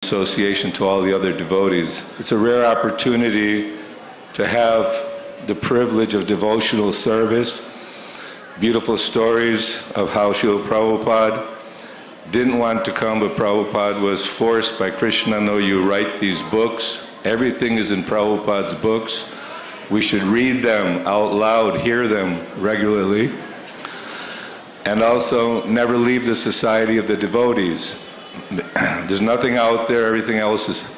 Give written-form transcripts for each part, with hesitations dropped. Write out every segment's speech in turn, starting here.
association to all the other devotees. It's a rare opportunity to have the privilege of devotional service, beautiful stories of how Srila Prabhupada didn't want to come, but Prabhupada was forced by Krishna. No, you write these books. Everything is in Prabhupada's books. We should read them out loud, hear them regularly. And also, never leave the society of the devotees. There's nothing out there, everything else is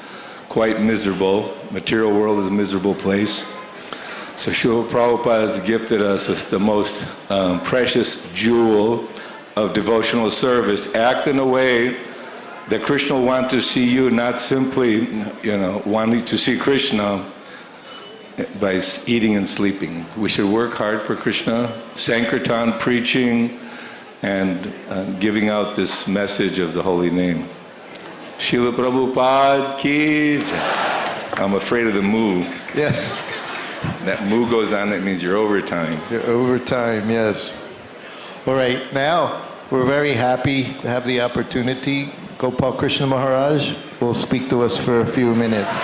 quite miserable. Material world is a miserable place. So Srila Prabhupada has gifted us with the most precious jewel of devotional service. Act in a way that Krishna wants to see you, not simply, wanting to see Krishna by eating and sleeping. We should work hard for Krishna, Sankirtan, preaching, and giving out this message of the holy name. Srila Prabhupada ki jai. I'm afraid of the moo. Yeah. That moo goes on, that means you're overtime. You're overtime, yes. All right, now we're very happy to have the opportunity. Gopal Krishna Maharaj will speak to us for a few minutes.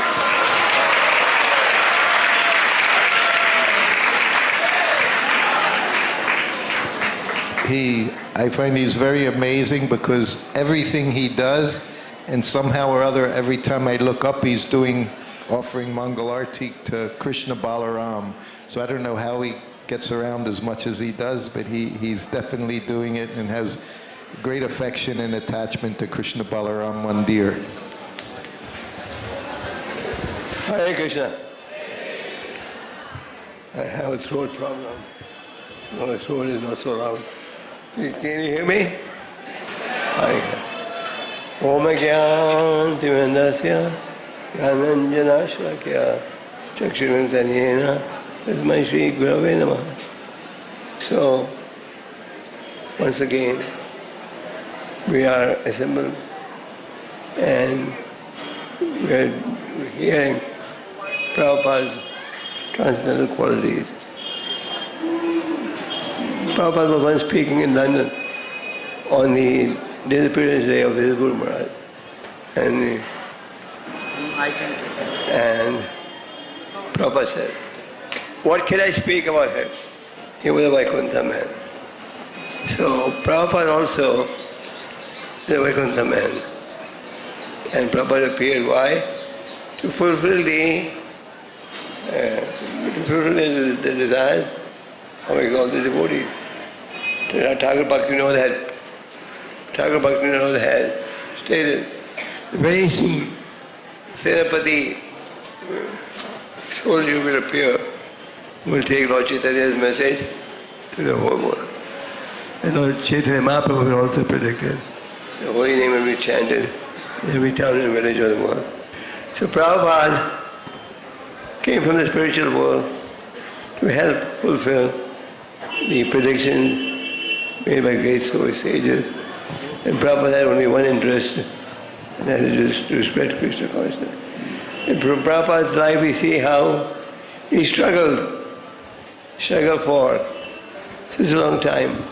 I find he's very amazing because everything he does, and somehow or other, every time I look up, he's offering Mangalarti to Krishna Balaram. So I don't know how he gets around as much as he does, but he's definitely doing it and has great affection and attachment to Krishna Balaram Mandir. Hare Krishna. I have a throat problem. My throat is not so loud. Can you hear me? Om Gyanti Vendasya Gyananjana Shakya Chakshurantanyena Tasmai Shri Gurave Namaha. So, once again, we are assembled and we are hearing Prabhupada's transcendental qualities. Prabhupada was once speaking in London on the disappearance day of his Guru Maharaj. And Prabhupada said, what can I speak about him? He was a Vaikuntha man. So Prabhupada also is a Vaikuntha man. And Prabhupada appeared, why? To fulfill the desires of all the devotees. Thakur Bhaktivinoda had stated, very soon Senapati soldier will appear, will take Lord Chaitanya's message to the whole world. And Lord Chaitanya Mahaprabhu also predicted the holy name will be chanted in every town and village of the world. So Prabhupada came from the spiritual world to help fulfill the predictions made by great sages. And Prabhupada had only one interest, and that is to spread Krishna consciousness. In Prabhupada's life we see how he struggled for such a long time.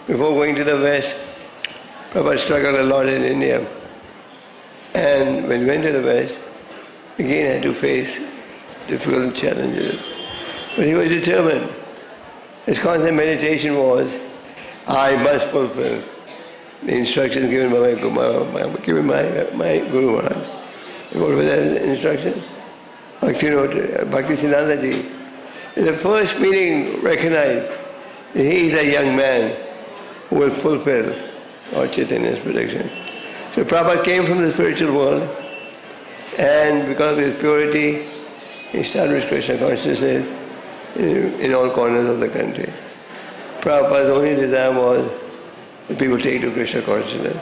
Before going to the West, Prabhupada struggled a lot in India. And when he went to the West, again had to face difficult challenges. But he was determined. His constant meditation was, I must fulfill the instructions given by my Guru Maharaj. What was that instruction? Bhaktisiddhanta Ji, in the first meeting, recognized that he is a young man who will fulfill Lord Chaitanya's prediction. So Prabhupada came from the spiritual world, and because of his purity, he established Krishna consciousness in all corners of the country. Prabhupada's only desire was that people take to Krishna consciousness.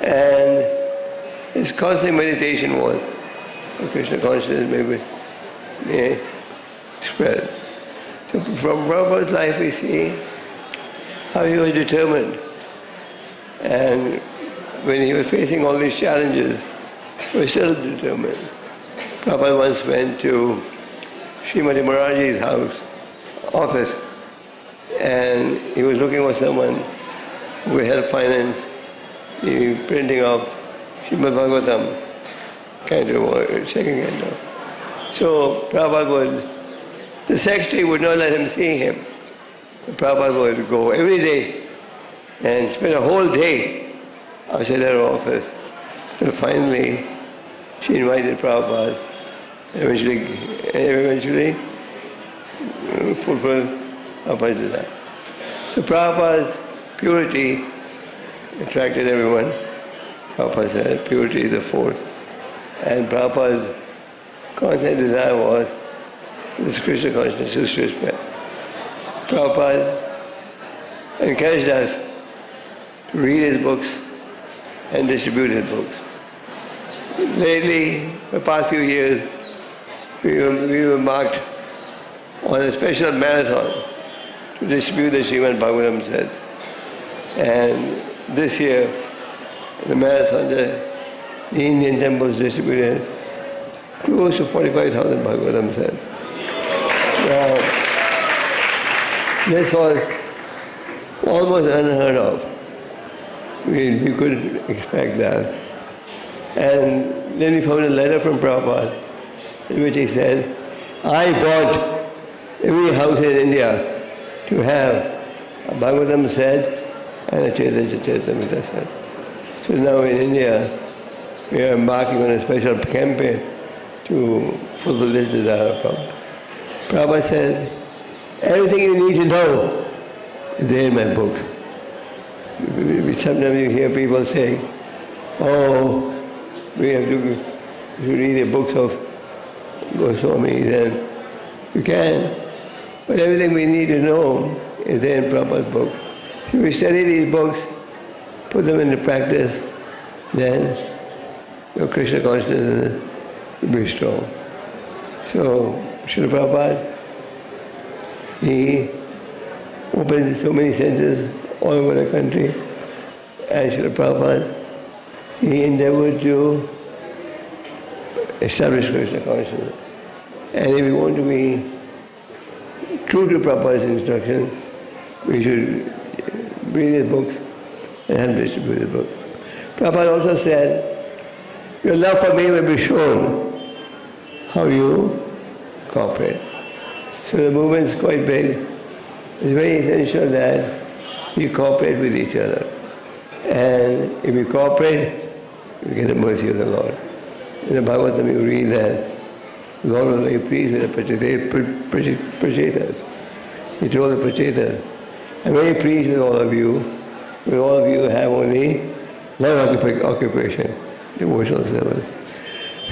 And his constant meditation was that Krishna consciousness may spread. So from Prabhupada's life we see how he was determined. And when he was facing all these challenges, he was still determined. Prabhupada once went to Srimati Maharaji's office, and he was looking for someone who would help finance the printing of Srimad Bhagavatam. canto, second canto. So Prabhupada the secretary would not let him see him. Prabhupada would go every day and spend a whole day outside her office. Till finally, she invited Prabhupada, eventually fulfilled Prabhupada's desire. So Prabhupada's purity attracted everyone. Prabhupada said, purity is the fourth. And Prabhupada's constant desire was this Krishna consciousness, this respect. Prabhupada encouraged us to read his books and distribute his books. Lately, the past few years, we were marked on a special marathon to distribute the Srimad Bhagavatam sets. And this year, the marathon, the Indian temples distributed close to 45,000 Bhagavatam sets. Now, this was almost unheard of. We couldn't expect that. And then we found a letter from Prabhupada in which he said, I bought every house in India to have a Bhagavatam set and a Chaitanya Charitamrita set. So now in India, we are embarking on a special campaign to fulfill this desire of Prabhupada. Prabhupada said, everything you need to know is there in my books. Sometimes you hear people say, oh, we have to read the books of Goswami, then you can. But everything we need to know is there in Prabhupada's book. If we study these books, put them into practice, then your Krishna consciousness will be strong. So, Srila Prabhupada, he opened so many centers all over the country, and Srila Prabhupada, he endeavored to establish Krishna consciousness. And if we want to be true to Prabhupada's instructions, we should read his books and help distribute his books. Prabhupada also said, your love for me will be shown how you cooperate. So the movement is quite big. It's very essential that we cooperate with each other. And if we cooperate, we get the mercy of the Lord. In the Bhagavatam you read that the Lord was very pleased with the Prachetas. He told the Prachetas, I'm very pleased with all of you, but all of you have only one occupation, devotional service.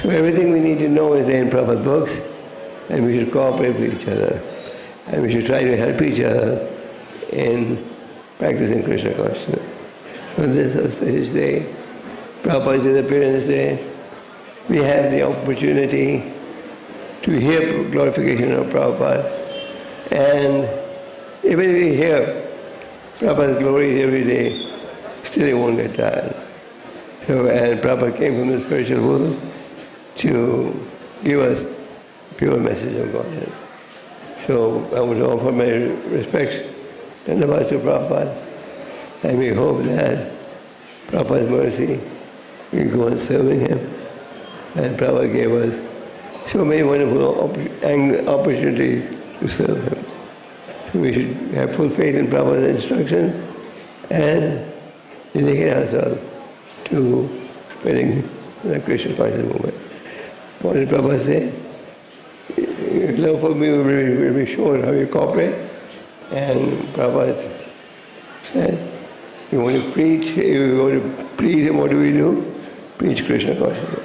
So everything we need to know is there in Prabhupada's books, and we should cooperate with each other. And we should try to help each other in practicing Krishna consciousness. So this auspicious day, Prabhupada Disappearance Day, we have the opportunity to hear glorification of Prabhupada. And even if we hear Prabhupada's glories every day, still it won't get tired. So, and Prabhupada came from the spiritual world to give us pure message of Godhead. So I would offer my respects and the to Prabhupada, and we hope that Prabhupada's mercy will go on serving him. And Prabhupada gave us so many wonderful opportunities to serve him. So we should have full faith in Prabhupada's instructions and dedicate ourselves to spreading the Krishna consciousness movement. What did Prabhupada say? Your love for me will be shown how you cooperate. And Prabhupada said, you want to preach, if you want to please him, what do we do? Preach Krishna consciousness.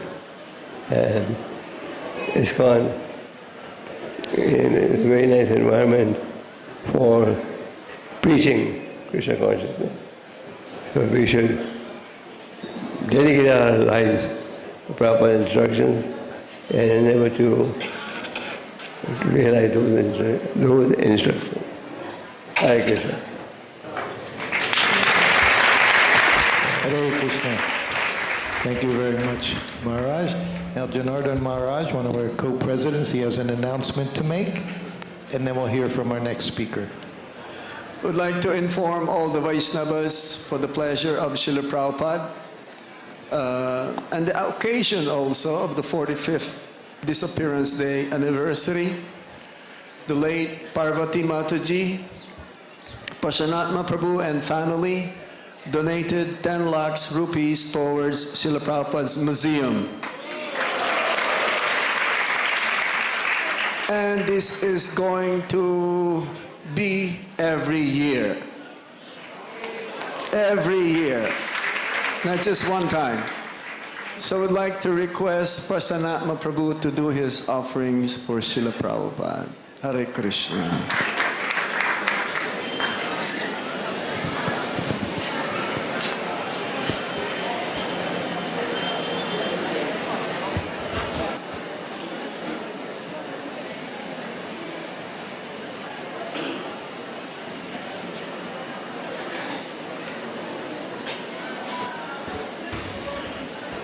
And ISKCON in a very nice environment for preaching Krishna consciousness. So we should dedicate our lives to Prabhupada's instructions and endeavor to realize those instructions. Hare Krishna. Hare Krishna. Thank you very much, Maharaj. Now, Janardhan Maharaj, one of our co-presidents, he has an announcement to make, and then we'll hear from our next speaker. Would like to inform all the Vaishnavas for the pleasure of Srila Prabhupada and the occasion also of the 45th Disappearance Day anniversary, the late Parvati Mataji, Prasanatma Prabhu and family donated 10 lakhs rupees towards Srila Prabhupada's museum. And this is going to be every year. Every year. Not just one time. So we'd like to request Prasanatma Prabhu to do his offerings for Srila Prabhupada. Hare Krishna.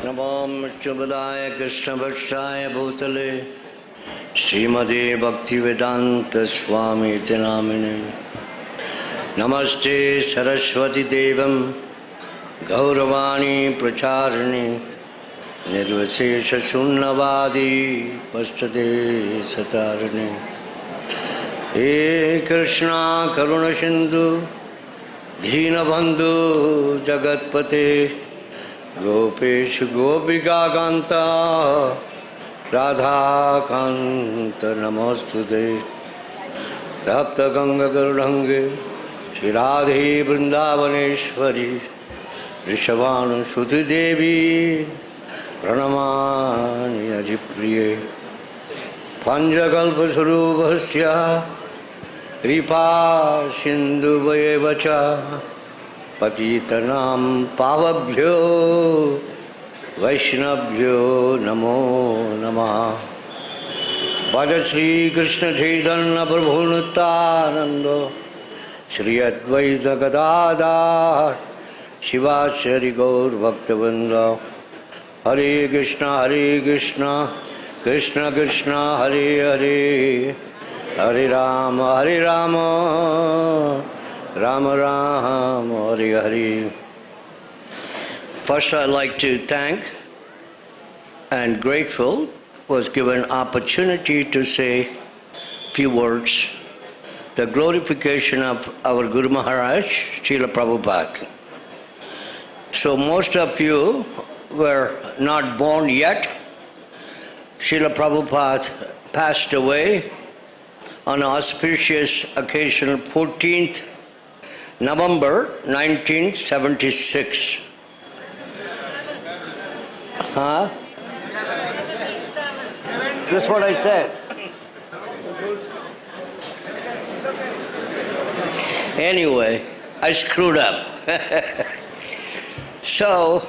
नमो शुभदाय कृष्णभक्षाय भूतले श्रीमते भक्तिवेदांत स्वामी इति नामिने नमस्ते सरस्वती देवं गौरवाणी प्रचारिणे निर्विशेष शून्यवादी पश्चते सतारिणे हे कृष्णा करुण सिंधु दीनबंधु जगत्पते गोपेश गोपिका कांता राधा कांत नमोस्तुते तप्त गंगा गरुड़ंगे श्री राधे वृंदावनेश्वरी ऋषभानुसुति देवी प्रणमामि हरिप्रिये पंचकल्पस्वरूपस्य कृपा सिन्धुवैव च पतितनां पावभ्यो वैष्णवभ्यो नमो नमः। भज श्री कृष्ण चैतन्य प्रभु नित्यानंद श्री अद्वैत गदाधर शिवाचार्य गौर भक्तवृंद। हरे Krishna Krishna Krishna Hare Hare Hare Ram Rama Ram Hari Hari. First I'd like to thank and grateful was given opportunity to say few words. The glorification of our Guru Maharaj, Srila Prabhupada. So most of you were not born yet. Srila Prabhupada passed away on an auspicious occasion, 14th November 1976. Huh? That's what I said. Anyway, I screwed up. So,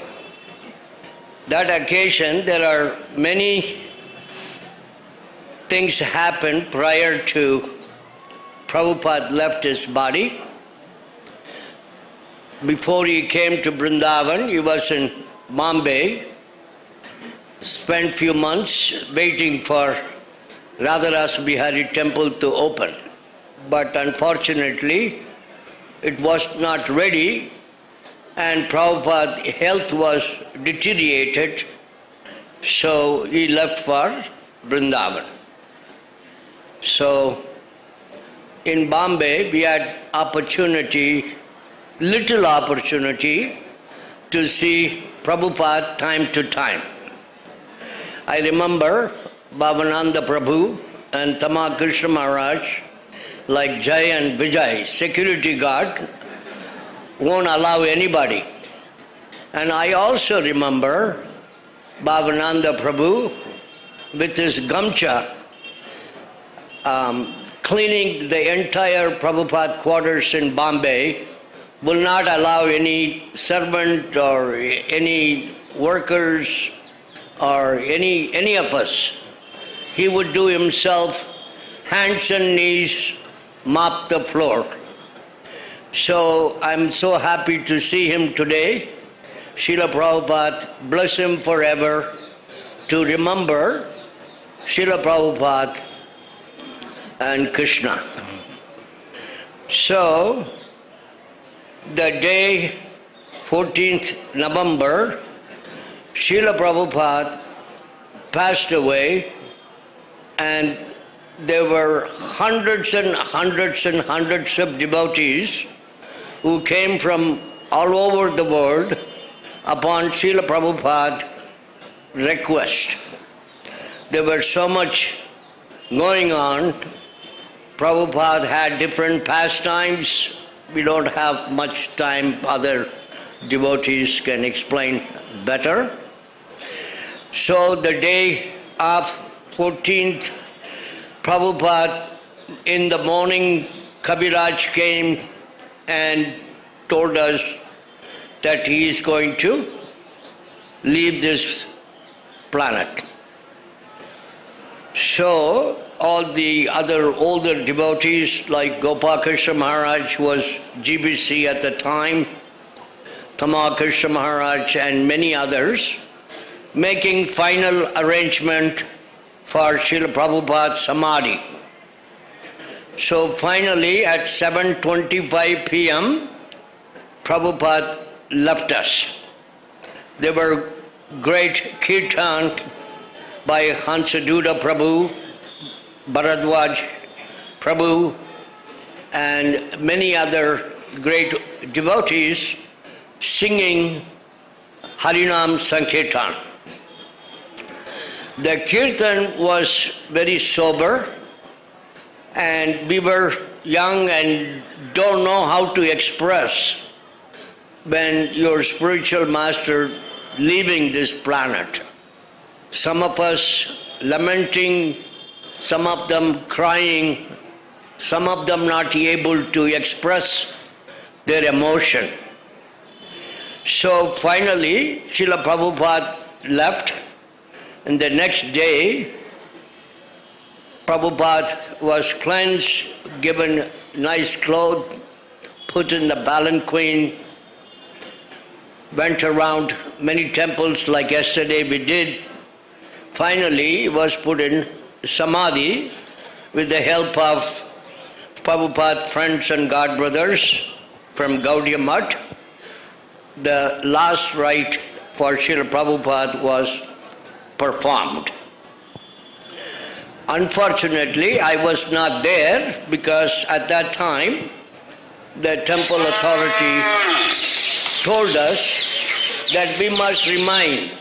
that occasion, there are many things happened prior to Prabhupada left his body. Before he came to Vrindavan, he was in Bombay, spent few months waiting for Radharasa Bihari temple to open. But unfortunately, it was not ready and Prabhupada's health was deteriorated, so he left for Vrindavan. So, in Bombay, we had little opportunity to see Prabhupada time to time. I remember Bhavananda Prabhu and Tama Krishna Maharaj, like Jai and Vijay, security guard, won't allow anybody. And I also remember Bhavananda Prabhu with his gamcha cleaning the entire Prabhupada quarters in Bombay, will not allow any servant or any workers or any of us. He would do himself, hands and knees, mop the floor. So I'm so happy to see him today. Srila Prabhupada, bless him forever, to remember Srila Prabhupada and Krishna. So, the day 14th November Srila Prabhupada passed away, and there were hundreds and hundreds and hundreds of devotees who came from all over the world upon Srila Prabhupada's request. There was so much going on. Prabhupada had different pastimes. We don't have much time. Other devotees can explain better. So the day of 14th, Prabhupada, in the morning, Kaviraj came and told us that he is going to leave this planet. So all the other older devotees like Gopalkrishna Maharaj was GBC at the time, Tamal Maharaj and many others, making final arrangement for Srila Prabhupada's Samadhi. So finally at 7:25 p.m., Prabhupada left us. There were great kirtan by Hansaduda Prabhu, Bharadwaj Prabhu, and many other great devotees singing Harinam Sankirtan. The kirtan was very sober, and we were young and don't know how to express when your spiritual master leaving this planet. Some of us lamenting, some of them crying, some of them not able to express their emotion. So finally, Srila Prabhupada left, and the next day, Prabhupada was cleansed, given nice clothes, put in the palanquin, went around many temples like yesterday we did. Finally, was put in Samadhi with the help of Prabhupada friends and God brothers from Gaudiya Math. The last rite for Srila Prabhupada was performed. Unfortunately, I was not there because at that time the temple authority told us that we must remind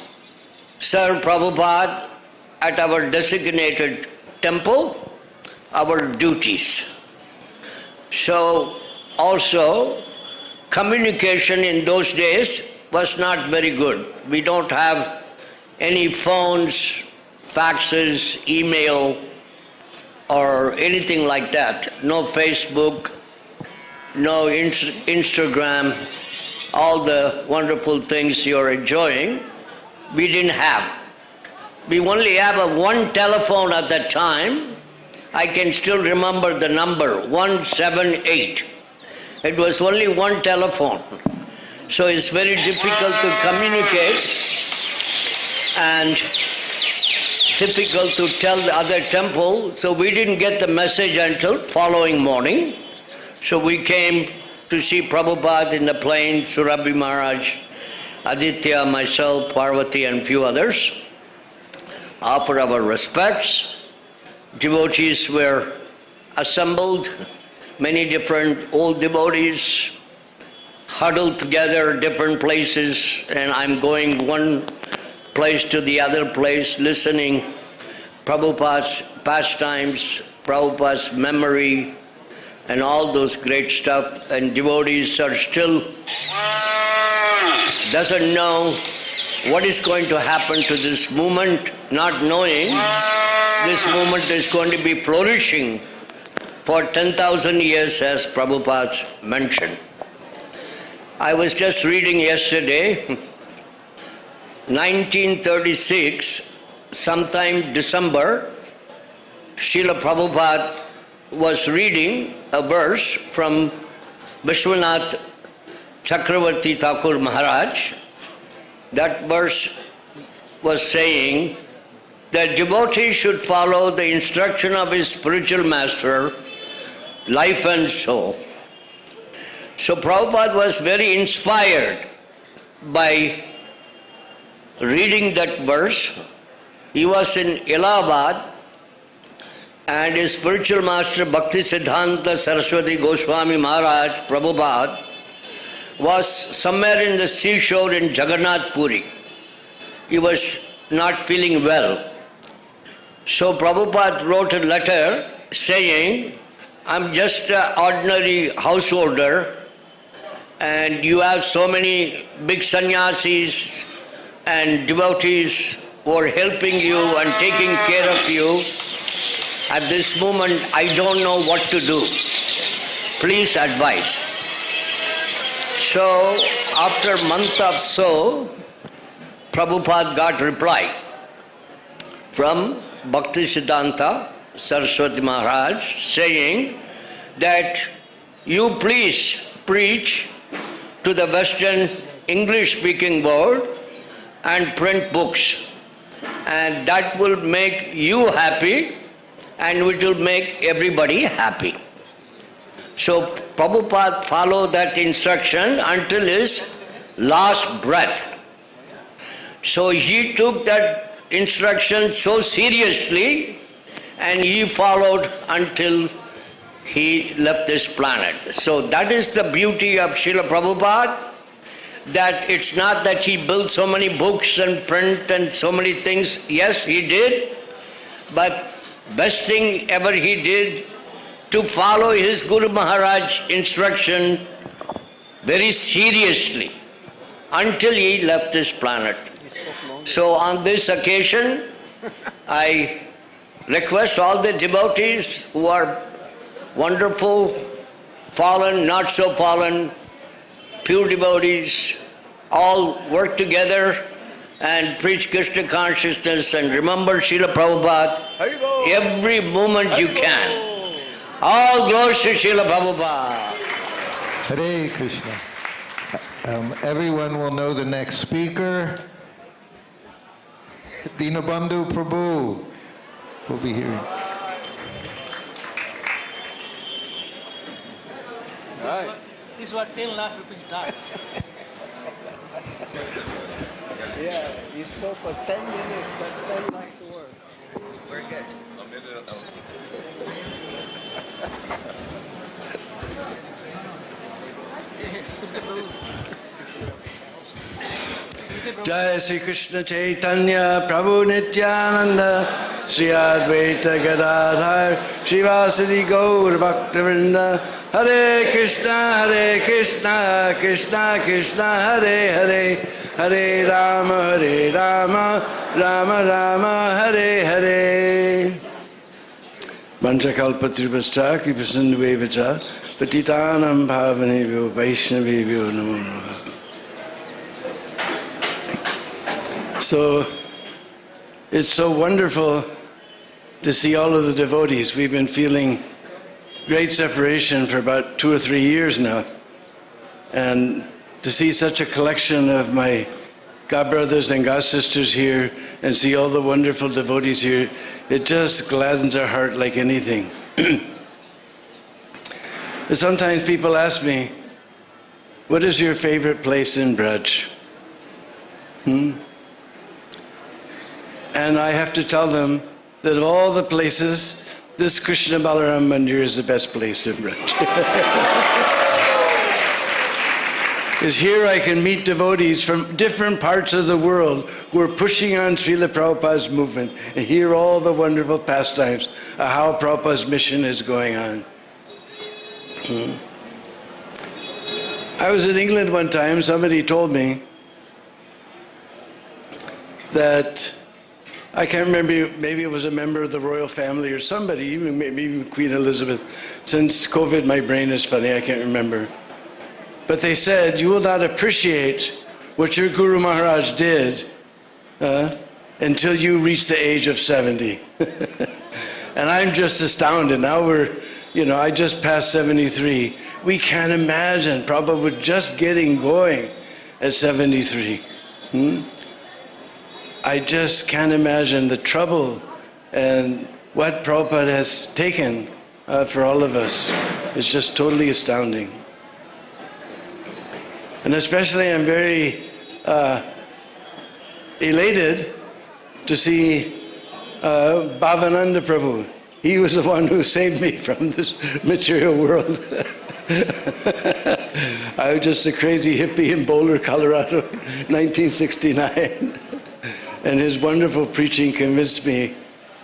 Sir Prabhupada at our designated temple our duties. So also communication in those days was not very good. We don't have any phones, faxes, email, or anything like that. No Facebook, no Instagram, all the wonderful things you're enjoying, we didn't have. We only have one telephone at that time. I can still remember the number, 178. It was only one telephone. So it's very difficult to communicate and difficult to tell the other temple. So we didn't get the message until following morning. So we came to see Prabhupada in the plane, Surabhi Maharaj, Aditya, myself, Parvati, and few others. Offer our respects. Devotees were assembled, many different old devotees huddled together, different places, and I'm going one place to the other place, listening Prabhupada's pastimes, Prabhupada's memory, and all those great stuff. And devotees are still doesn't know what is going to happen to this movement, not knowing this movement is going to be flourishing for 10,000 years, as Prabhupada mentioned. I was just reading yesterday, 1936, sometime December, Srila Prabhupada was reading a verse from Vishwanath Chakravarti Thakur Maharaj. That verse was saying that devotee should follow the instruction of his spiritual master, life and soul. So Prabhupada was very inspired by reading that verse. He was in Allahabad, and his spiritual master Bhakti Siddhanta Saraswati Goswami Maharaj Prabhupada was somewhere in the seashore in Jagannath Puri. He was not feeling well. So Prabhupada wrote a letter saying, I'm just an ordinary householder, and you have so many big sannyasis and devotees who are helping you and taking care of you. At this moment, I don't know what to do. Please advise. So, after a month or so, Prabhupada got reply from Bhakti Siddhanta Saraswati Maharaj saying that you please preach to the Western English-speaking world and print books, and that will make you happy and it will make everybody happy. So Prabhupada followed that instruction until his last breath. So he took that instruction so seriously and he followed until he left this planet. So that is the beauty of Srila Prabhupada, that it's not that he built so many books and print and so many things. Yes, he did, but best thing ever he did to follow his Guru Maharaj instruction very seriously until he left this planet. So on this occasion, I request all the devotees who are wonderful, fallen, not so fallen, pure devotees, all work together and preach Krishna consciousness and remember Srila Prabhupada every moment you can. All glories to Srila Prabhupada. Hare Krishna. Everyone will know the next speaker. Dinabandhu Prabhu will be here. This was 10 lakh rupees die. Yeah, he spoke for 10 minutes. That's 10 lakhs of work. Very good. Jai Sri Krishna Chaitanya Prabhu Nityananda Sri Advaita Gadadhar Srivasadi Gaur Bhaktivinoda Hare Krishna Krishna Krishna Hare Hare Hare Rama Rama Rama Hare Hare Vanchakalpatripascha Kripasinduvevacha Patitanam Bhavanebhyo Vaishnavebhyo Namo Namaha. So it's so wonderful to see all of the devotees. We've been feeling great separation for about 2 or 3 years now. And to see such a collection of my godbrothers and godsisters here and see all the wonderful devotees here, it just gladdens our heart like anything. And sometimes people ask me, what is your favorite place in Braj? And I have to tell them that of all the places, this Krishna Balaram Mandir is the best place in Braj. Because here I can meet devotees from different parts of the world who are pushing on Srila Prabhupada's movement and hear all the wonderful pastimes of how Prabhupada's mission is going on. I was in England one time, somebody told me that, I can't remember, maybe it was a member of the royal family or somebody, maybe even Queen Elizabeth. Since COVID, my brain is funny, I can't remember. But they said, you will not appreciate what your Guru Maharaj did until you reach the age of 70. And I'm just astounded. Now I just passed 73. We can't imagine. Prabhupada was just getting going at 73. I just can't imagine the trouble and what Prabhupada has taken for all of us. It's just totally astounding. And especially I'm very elated to see Bhavananda Prabhu. He was the one who saved me from this material world. I was just a crazy hippie in Boulder, Colorado, 1969. And his wonderful preaching convinced me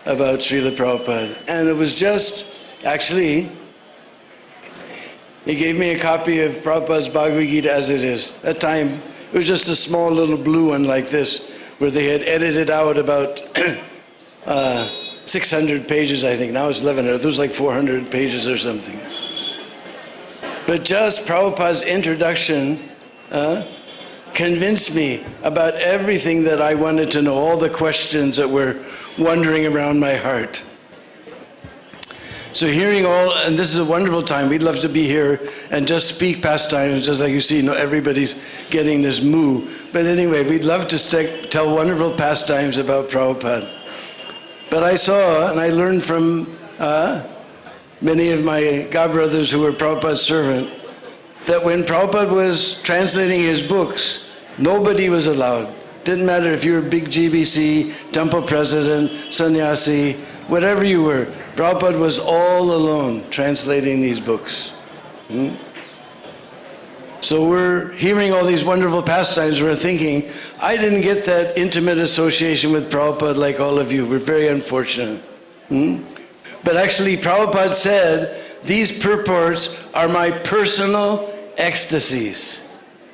about Srila Prabhupada. And it was just, actually, he gave me a copy of Prabhupada's Bhagavad Gita as it is. At that time, it was just a small little blue one like this, where they had edited out about 600 pages, I think. Now it's 1100. There was like 400 pages or something. But just Prabhupada's introduction convinced me about everything that I wanted to know, all the questions that were wandering around my heart. So hearing all, and this is a wonderful time, we'd love to be here and just speak pastimes, just like you see, everybody's getting this moo. But anyway, we'd love to tell wonderful pastimes about Prabhupada. But I saw, and I learned from many of my godbrothers who were Prabhupada's servant, that when Prabhupada was translating his books, nobody was allowed. Didn't matter if you were big GBC, temple president, sannyasi, whatever you were. Prabhupada was all alone translating these books. So we're hearing all these wonderful pastimes, we're thinking, I didn't get that intimate association with Prabhupada like all of you. We're very unfortunate. But actually, Prabhupada said, these purports are my personal ecstasies.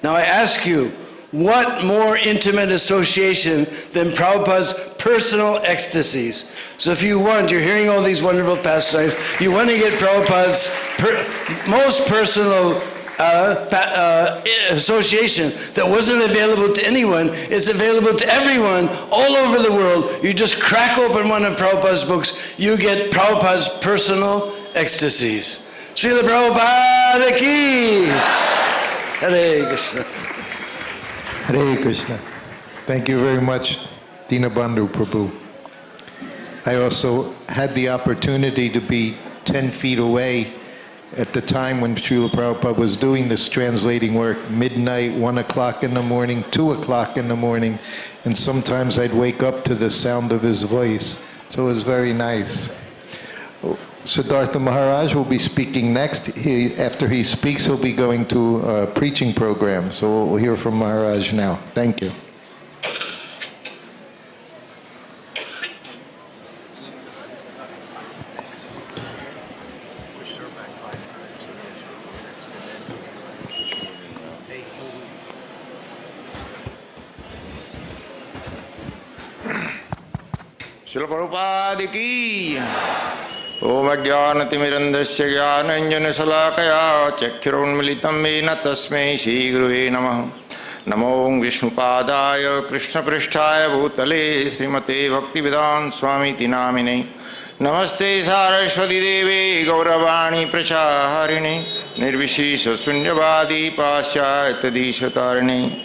Now I ask you, what more intimate association than Prabhupada's personal ecstasies? So if you want, you're hearing all these wonderful pastimes, you want to get Prabhupada's most personal association that wasn't available to anyone, is available to everyone all over the world. You just crack open one of Prabhupada's books, you get Prabhupada's personal ecstasies. Srila Prabhupada ki! Hare Krishna. Hare Krishna. Thank you very much, Dinabandhu Prabhu. I also had the opportunity to be 10 feet away at the time when Srila Prabhupada was doing this translating work, midnight, 1 o'clock in the morning, 2 o'clock in the morning, and sometimes I'd wake up to the sound of his voice. So it was very nice. Siddhartha Maharaj will be speaking next. After he speaks, he'll be going to a preaching program. So we'll hear from Maharaj now. Thank you. Srila Prabhupada ki Om Ajnanatimirandasya Jnananjana-Salakaya Chakkhironmilitam Yena Tasmai Shri Guruve Namah Namo Vishnupadaya Krishna-Prishtaya Bhutale Srimate Bhaktivedanta Swamiti Namine Namaste Saraswati Deve Gauravani Prachaharine Nirvishesha Sunyavadi Paschayatadishatarine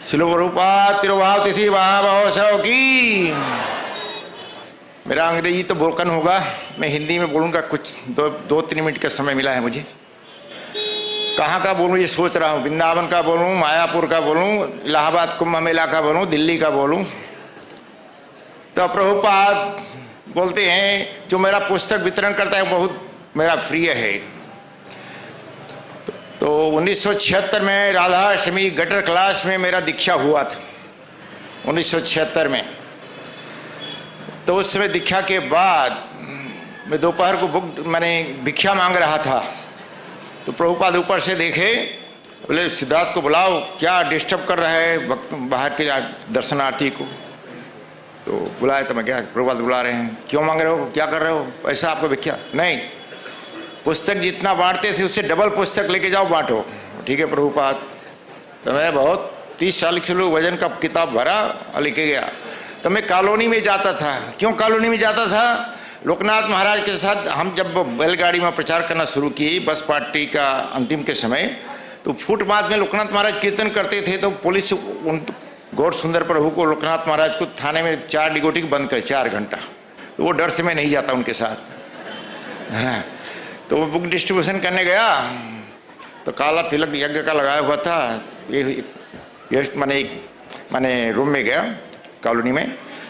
Srila Prabhupada Tirubhav Tithi Mahabhavasav ki मेरा अंग्रेजी तो बोलकन होगा, मैं हिंदी में बोलूँगा। कुछ 2-3 minute का समय मिला है मुझे। कहाँ का बोलूँ ये सोच रहा हूँ। वृंदावन का बोलूँ, मायापुर का बोलूँ, इलाहाबाद कुंभ मेला का बोलूँ, दिल्ली का बोलूँ। तो प्रभुपाद बोलते हैं जो मेरा पुस्तक वितरण करता है बहुत मेरा प्रिय है। तो 1976 में राधाष्टमी गटर क्लास में मेरा दीक्षा हुआ था, 1976 में। तो उस समय दीक्षा के बाद मैं दोपहर को मैंने भिक्षा मांग रहा था। तो प्रभुपाद ऊपर से देखे, बोले सिद्धार्थ को बुलाओ, क्या डिस्टर्ब कर रहा है बाहर के दर्शनार्थी को। तो बुलाया तो मैं क्या, प्रभुपाद बुला रहे हैं, क्यों मांग रहे हो, क्या कर रहे हो, ऐसा आपको भिक्षा नहीं, पुस्तक जितना बांटते थे उससे डबल पुस्तक लेके जाओ बांटो। ठीक है प्रभुपाद। तो मैं बहुत 30-40 किलो वजन का किताब भरा और लेके गया। तो मैं कॉलोनी में जाता था। क्यों कॉलोनी में जाता था? लोकनाथ महाराज के साथ हम जब बैलगाड़ी में प्रचार करना शुरू किए बस पार्टी का अंतिम के समय, तो फुटपाथ में लोकनाथ महाराज कीर्तन करते थे। तो पुलिस उन गौर सुंदर प्रभु को, लोकनाथ महाराज को थाने में 4 डिगोटी बंद कर 4 घंटा। तो वो डर से मैं नहीं जाता उनके साथ। हाँ, तो वो बुक डिस्ट्रीब्यूशन करने गया तो काला तिलक यज्ञ का लगाया हुआ था। ये मैंने रूम में गया, कॉलोनी में।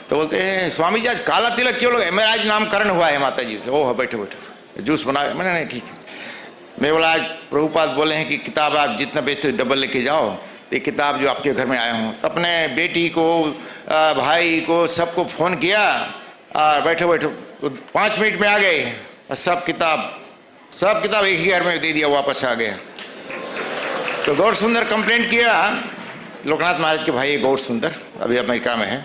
तो बोलते हैं स्वामी जी आज काला तिलक क्यों लगा? मेरा आज नामकरण हुआ है माता जी से। ओह बैठो बैठो, जूस बना। मैंने नहीं ठीक है। मैं बोला आज प्रभुपाद बोले हैं कि किताब आप जितना बेचते हो डबल लेके जाओ। ये किताब जो आपके घर में आया हूँ, तो अपने बेटी को, भाई को, सबको फ़ोन किया और बैठो बैठो 5 मिनट में आ गए और सब किताब एक ही घर में दे दिया, वापस आ गया। तो गौर सुंदर कंप्लेंट किया लोकनाथ महाराज के भाई गौर सुंदर अभी अमेरिका में है।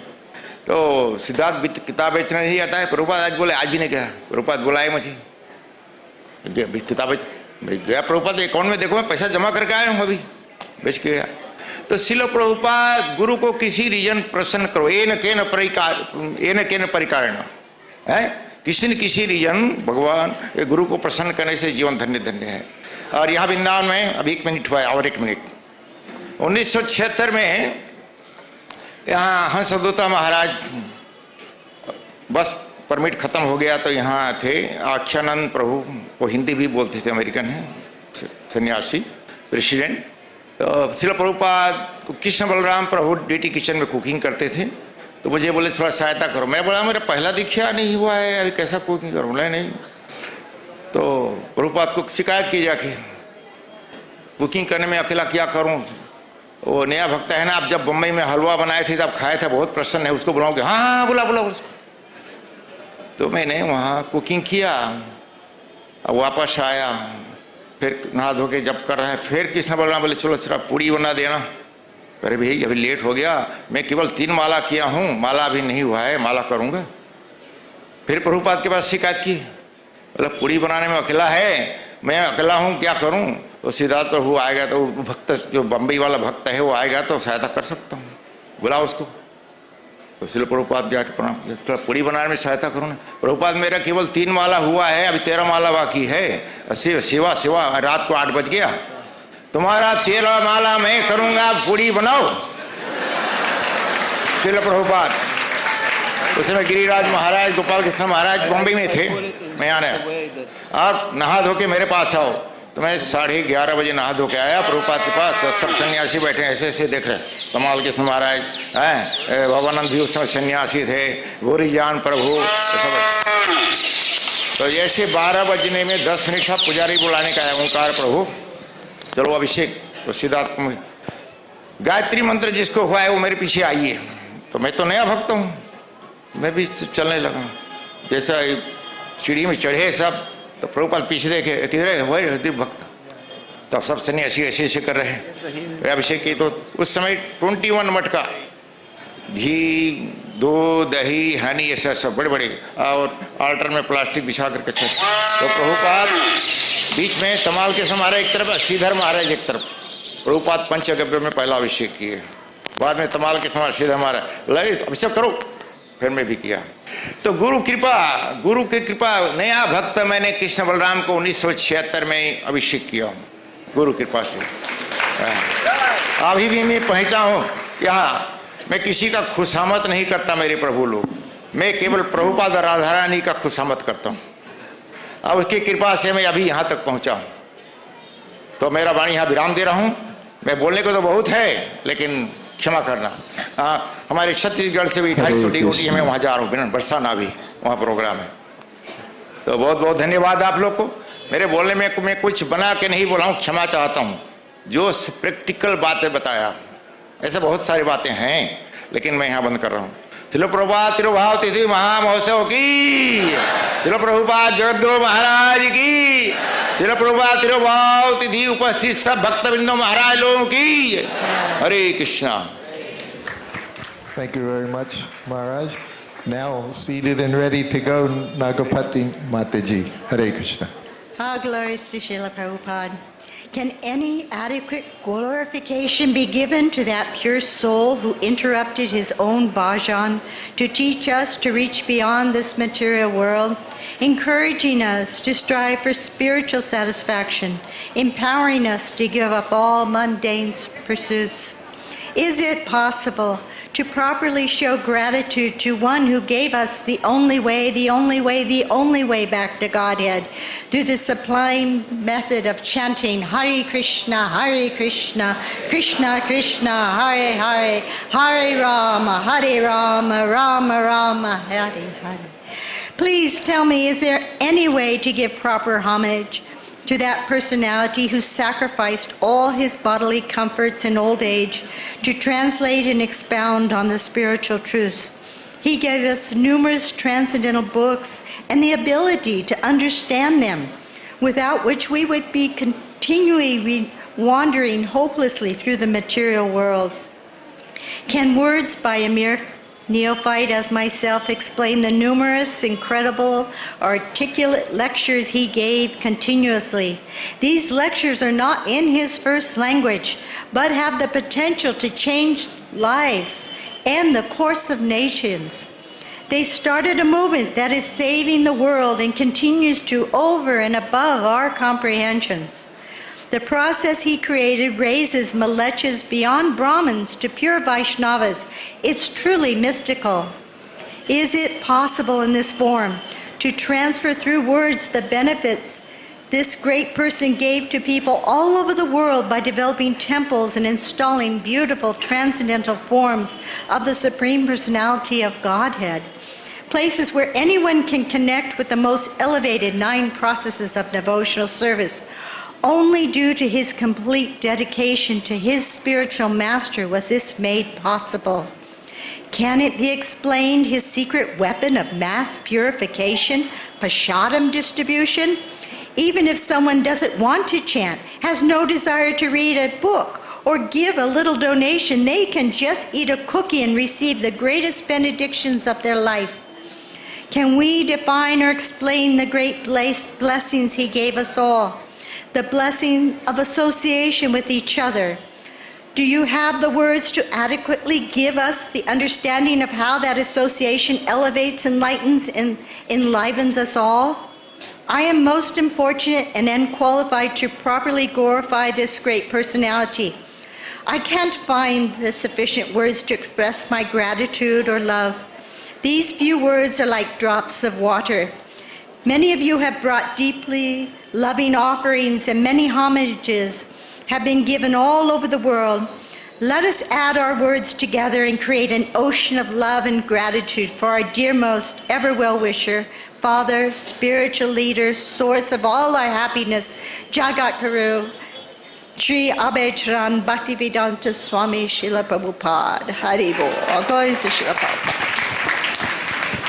तो सिद्धार्थ किताब बेचना नहीं आता है। प्रभुपाद आज बोले आज भी नहीं गया। प्रभुपाद बुलाए मुझे, किताब गया। प्रभुपाद अकाउंट में देखो मैं पैसा जमा करके आया हूँ, अभी बेच के गया। तो शिल प्रभुपाद गुरु को किसी रीजन प्रसन्न करो, ये न के न परिकारण है, किसी न किसी रीजन भगवान ये गुरु को प्रसन्न करने से जीवन धन्य धन्य है। और यहाँ वृंदावन में अभी 1 मिनट हुआ है और 1 मिनट 1976 में यहाँ हंस अवधूता महाराज बस परमिट खत्म हो गया तो यहाँ थे आख्यानंद प्रभु, वो हिंदी भी बोलते थे, अमेरिकन है, सन्यासी प्रेसिडेंट। तो शिल प्रभुपाद को कृष्ण बलराम प्रभु डीटी किचन में कुकिंग करते थे। तो मुझे बोले थोड़ा सहायता करो। मैं बोला मेरा पहला दीक्षा नहीं हुआ है, अभी कैसा कुकिंग करूँ? बोले नहीं। तो प्रभुपाद को शिकायत की जाके कुकिंग करने में अकेला क्या करूँ? वो नया भक्त है ना, आप जब बम्बई में हलवा बनाए थे तब खाया था, बहुत प्रसन्न है, उसको बुलाओगे? हाँ बुला उसको। तो मैंने वहाँ कुकिंग किया, अब वापस आया, फिर नहा धो के जब कर रहा है, फिर कृष्ण बलराम बोले चलो थोड़ा पूड़ी बना देना। अरे भाई अभी लेट हो गया, मैं केवल 3 माला किया हूँ, माला अभी नहीं हुआ है, माला करूँगा। फिर प्रभुपाद के पास शिकायत की, बोला पूड़ी बनाने में अकेला है, मैं अकेला हूँ, क्या करूँ? तो सिद्धार्थ प्रभु आएगा तो भक्त जो बम्बई वाला भक्त है वो आएगा तो सहायता कर सकता हूँ, बुलाओ उसको। तो इसलिए प्रभुपाद जाके प्रणाम किया, थोड़ा पूड़ी बनाने में सहायता करो ना। प्रभुपाद मेरा केवल 3 माला हुआ है, अभी 13 माला बाकी है। सेवा रात को 8 बज गया, तुम्हारा 13 माला मैं करूँगा, पूड़ी बनाओ। श्रील प्रभुपाद उस समय गिरिराज महाराज, गोपाल कृष्ण महाराज बम्बई में थे, मैं आने आप नहा धो के मेरे पास आओ। तो मैं 11:30 बजे नहा धो के आया प्रभुपाद के पास। तो सब सन्यासी बैठे ऐसे ऐसे देख रहे, कमाल कृष्ण महाराज हैं, भगवानंद भी उस समय सन्यासी थे, गौरी जान प्रभु सब। तो जैसे 12 बजने में 10 मिनट था, पुजारी बुलाने का है, ओंकार प्रभु चलो अभिषेक। तो सिद्धार्थ गायत्री मंत्र जिसको हुआ है वो मेरे पीछे आइए। तो मैं तो नया भक्त हूँ, मैं भी चलने लगा। जैसा सीढ़ी में चढ़े सब, तो प्रभुपाद पीछे देखे, किधर है वही दिव्य भक्त। तो सब सन्यासी ऐसे ऐसे कर रहे हैं अभिषेक की। तो उस समय 21 मटका घी, दूध, दही, हनी, ये सब बड़े बड़े, और आल्टर में प्लास्टिक बिछा करके। तो प्रभुपाद बीच में तमाल के समारा एक तरफ, श्रीधर महाराज एक तरफ। प्रभुपाद पंचगव्य में पहला अभिषेक किए, बाद में तमाल के समारा श्रीधर महाराज लगे अभिषेक करो, फिर मैं भी किया। तो गुरु की कृपा, नया भक्त मैंने कृष्ण बलराम को 1976 में अभिषेक किया गुरु कृपा से। अभी भी मैं पहुंचा हूँ यहाँ, मैं किसी का खुशामद नहीं करता मेरे प्रभु लोग, मैं केवल प्रभुपाद राधा रानी का खुशामद करता हूँ। अब उसकी कृपा से मैं अभी यहाँ तक पहुँचा हूँ। तो मेरा वाणी यहाँ विराम दे रहा हूँ। मैं बोलने को तो बहुत है, लेकिन क्षमा करना। हमारे छत्तीसगढ़ से भी 250 डिवोटी है, मैं वहाँ जा रहा हूँ, बिना बरसाना भी वहाँ प्रोग्राम है। तो बहुत बहुत धन्यवाद आप लोग को। मेरे बोलने में मैं कुछ बना के नहीं बोला हूँ, क्षमा चाहता हूँ। जो प्रैक्टिकल बातें बताया, ऐसे बहुत सारी बातें हैं, लेकिन मैं यहाँ बंद कर रहा हूँ। शिल प्रभुपाद तिरुभाव तिथि महामहोत्सव की, शिल प्रभुपाद जगद्गुरु महाराज की, शिल प्रभुपाद तिरुभाव तिथि उपस्थित सब भक्तबिंदु महाराज लोगों की। हरे Krishna. Thank you very much, Maharaj. Now, seated and ready to go, Nagapati Mataji. Hare Krishna. All glories to Srila Prabhupada. Can any adequate glorification be given to that pure soul who interrupted his own bhajan to teach us to reach beyond this material world, encouraging us to strive for spiritual satisfaction, empowering us to give up all mundane pursuits? Is it possible to properly show gratitude to one who gave us the only way, the only way, the only way back to Godhead through the sublime method of chanting Hare Krishna, Krishna Krishna, Hare Hare, Hare Rama, Rama Rama, Hare Hare. Please tell me, is there any way to give proper homage to that personality who sacrificed all his bodily comforts in old age to translate and expound on the spiritual truths? He gave us numerous transcendental books and the ability to understand them, without which we would be continually wandering hopelessly through the material world. Can words by a mere neophyte as myself explain the numerous, incredible, articulate lectures he gave continuously? These lectures are not in his first language, but have the potential to change lives and the course of nations. They started a movement that is saving the world and continues to over and above our comprehensions. The process he created raises Malechas beyond Brahmins to pure Vaishnavas. It's truly mystical. Is it possible in this form to transfer through words the benefits this great person gave to people all over the world by developing temples and installing beautiful transcendental forms of the Supreme Personality of Godhead? Places where anyone can connect with the most elevated 9 processes of devotional service. Only due to his complete dedication to his spiritual master was this made possible. Can it be explained his secret weapon of mass purification, prasadam distribution? Even if someone doesn't want to chant, has no desire to read a book or give a little donation, they can just eat a cookie and receive the greatest benedictions of their life. Can we define or explain the great blessings he gave us all? The blessing of association with each other. Do you have the words to adequately give us the understanding of how that association elevates, enlightens, and enlivens us all? I am most unfortunate and unqualified to properly glorify this great personality. I can't find the sufficient words to express my gratitude or love. These few words are like drops of water. Many of you have brought deeply loving offerings, and many homages have been given all over the world. Let us add our words together and create an ocean of love and gratitude for our dearmost ever well-wisher, Father, spiritual leader, source of all our happiness, Jagat Guru, Sri Abhaycharan Bhaktivedanta Swami Srila Prabhupada. Hari Bol. All glories to Srila Prabhupada.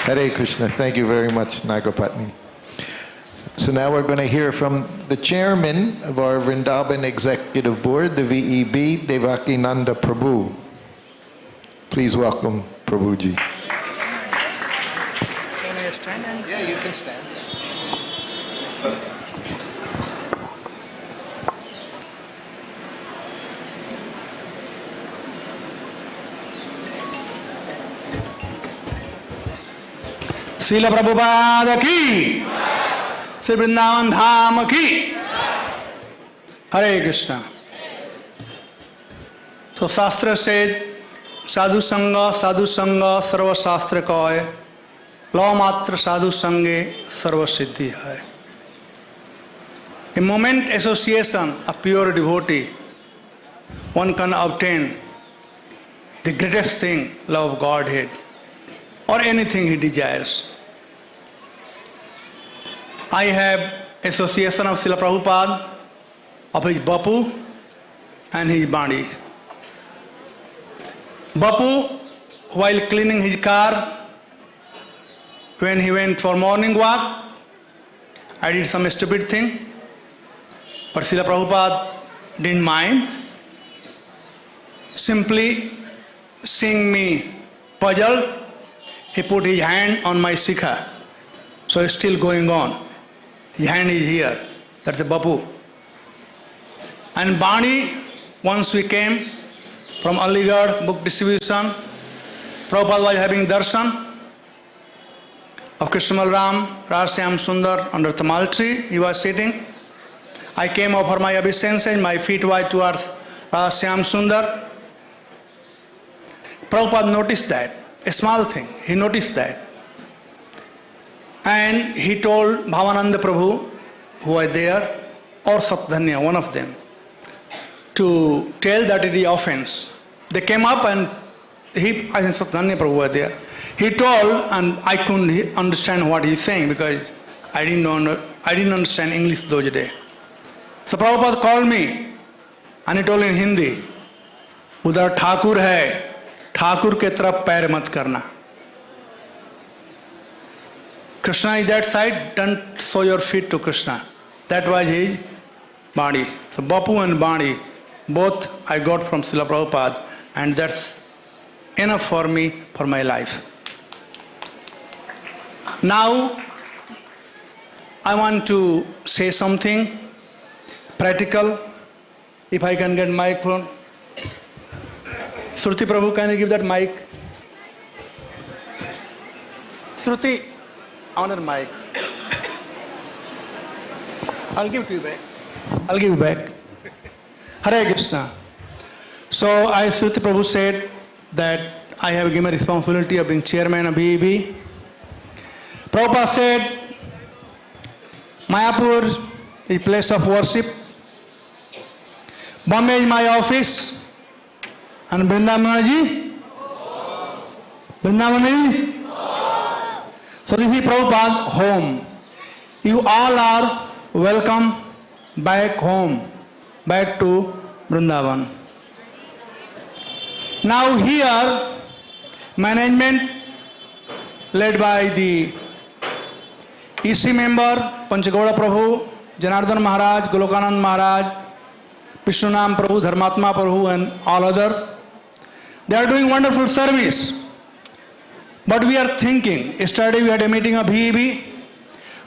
Hare Krishna. Thank you very much, Nagapatni. So now we're going to hear from the chairman of our Vrindavan Executive Board, the VEB, Devakinanda Prabhu. Please welcome Prabhuji. Can I stand? Yeah, you can stand. Srila Prabhupada की, श्री वृंदावन धाम की। हरे कृष्णा। तो शास्त्र से साधु संग सर्वशास्त्र कय, लौ मात्र साधु संगे सर्व सिद्धि है। A moment association of pure devotee, one can obtain the greatest thing, love of Godhead, or anything he desires. I have association of Srila Prabhupada, of his Bapu and his Bandi. Bapu, while cleaning his car, when he went for morning walk, I did some stupid thing, but Srila Prabhupada didn't mind. Simply seeing me puzzled, he put his hand on my shikha. So it's still going on. His hand is here. That's the Bapu. And Bani, once we came from Aligarh book distribution, Prabhupada was having darshan of Krishna Balram, Rasyam Sundar under Tamal tree. He was sitting. I came over my obeisance, my feet were towards Rasyam Sundar. Prabhupada noticed that, a small thing, he noticed that. And he told Bhavananda Prabhu, who was there, or Satdhanya, one of them, to tell that it is offense. They came up and I think Satdhanya Prabhu was there. He told, and I couldn't understand what he's saying because I didn't understand English those days. So Prabhupada called me and he told in Hindi, उधर ठाकुर है, ठाकुर के तरफ पैर मत करना. Krishna is that side, don't show your feet to Krishna. That was his body. So Bapu and Bani, both I got from Srila Prabhupada, and that's enough for me for my life. Now, I want to say something practical. If I can get microphone. Shruti Prabhu, can you give that mic? Shruti, honor mic. I'll give it to you back. I'll give you back. Hare Krishna. So Shruti Prabhu said that I have given responsibility of being chairman of BEB. Prabhupada said, Mayapur is a place of worship. Bombay is my office. And Vrindavan ji? Vrindavan ji? So this is Prabhupada home. You all are welcome back home, back to Vrindavan. Now here, management led by the EC member, Panchagauda Prabhu, Janardhan Maharaj, Golokanand Maharaj, Vishnunam Prabhu, Dharmatma Prabhu and all other. They are doing wonderful service. But we are thinking, yesterday we had a meeting of BEB,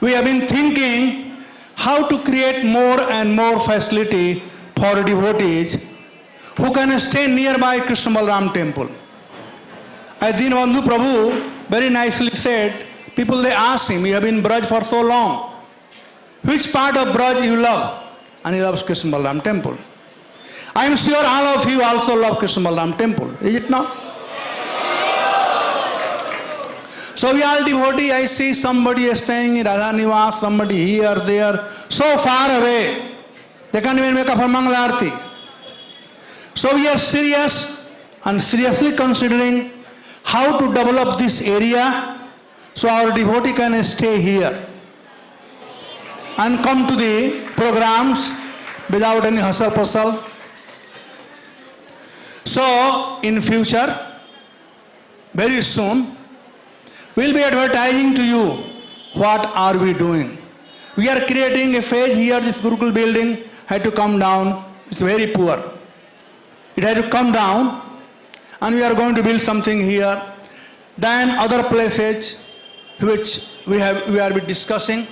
we have been thinking how to create more and more facility for devotees who can stay nearby Krishna Balaram temple. As Dinabandhu Prabhu very nicely said, people they ask him, you have been in Braj for so long, which part of Braj you love? And he loves Krishna Balaram temple. I am sure all of you also love Krishna Balaram temple, is it not? So we all devotees, I see somebody staying in Radha Nivas, somebody here, there, so far away, they can't even make up for Mangala Arati. So we are serious and seriously considering how to develop this area so our devotee can stay here and come to the programs without any hustle bustle. So in future, very soon, we'll be advertising to you what are we doing. We are creating a phase here. This Gurukul building had to come down. It's very poor. It had to come down and we are going to build something here. Then other places which we are discussing.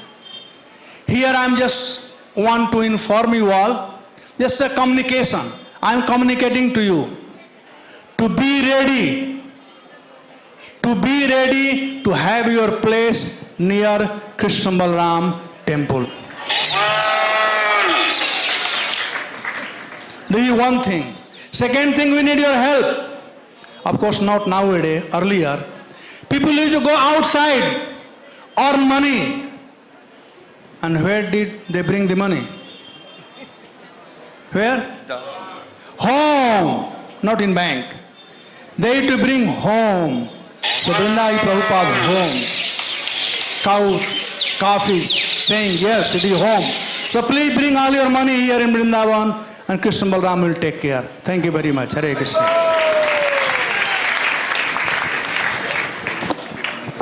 Here I am just want to inform you all, just a communication. I am communicating to you to be ready to have your place near Krishna Balaram temple. This is one thing. Second thing, we need your help. Of course, not nowadays, earlier. People used to go outside, earn money. And where did they bring the money? Where? Home, not in bank. They used to bring home. So Vrindavan is Prabhupada's home. Cow, coffee, saying yes, it is home. So please bring all your money here in Vrindavan and Krishna Balaram will take care. Thank you very much. Hare Krishna.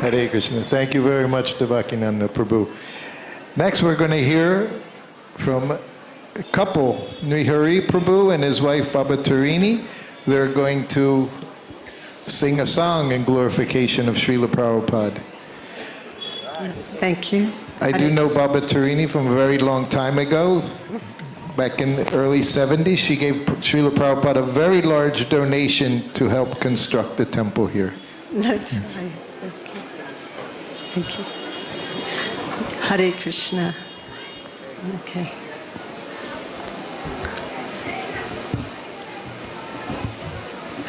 Hare Krishna. Thank you very much, Devakinanda Prabhu. Next, we're going to hear from a couple, Nihari Prabhu and his wife Baba Tarini. They're going to sing a song in glorification of Srila Prabhupada. Thank you. I do know Baba Tarini from a very long time ago. Back in the early 70s, she gave Srila Prabhupada a very large donation to help construct the temple here. That's fine. Okay. Thank you. Hare Krishna. Okay.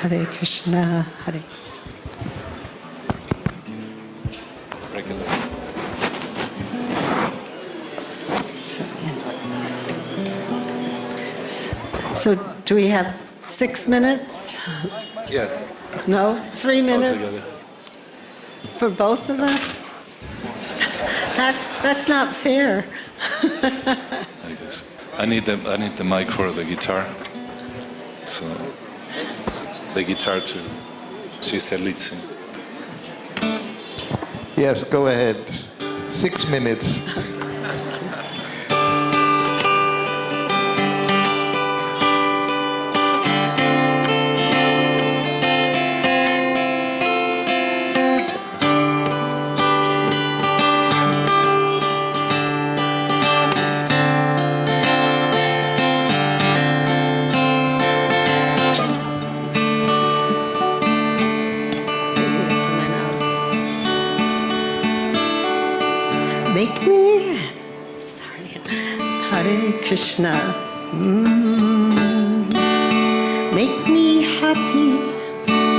Hare Krishna, Hare. So do we have 6 minutes? Yes. No? 3 minutes? Altogether. For both of us? That's not fair. I guess. I need the mic for the guitar. So the guitar too. She's a lead singer. Yes, go ahead. 6 minutes. Make me, sorry, Hare Krishna. Make me happy,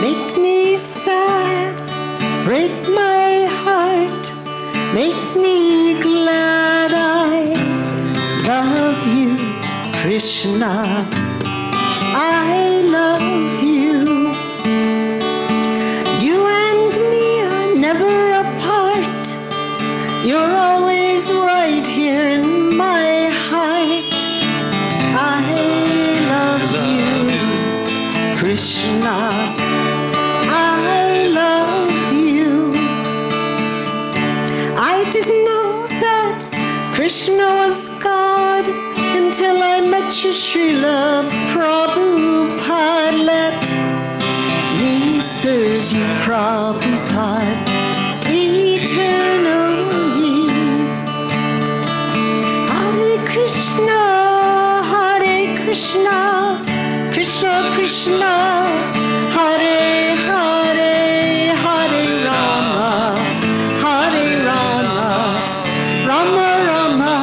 make me sad, break my heart, make me glad. I love you, Krishna. I love you. You and me are never apart. You're always right here in my heart. I love you, Krishna. I love you. I didn't know that Krishna was God until I met you, Srila Prabhupada. Let me serve you, Prabhupada, eternally. Hare Krishna, Hare Krishna, Krishna Krishna, Hare Hare, Hare Rama, Hare Rama, Rama Rama,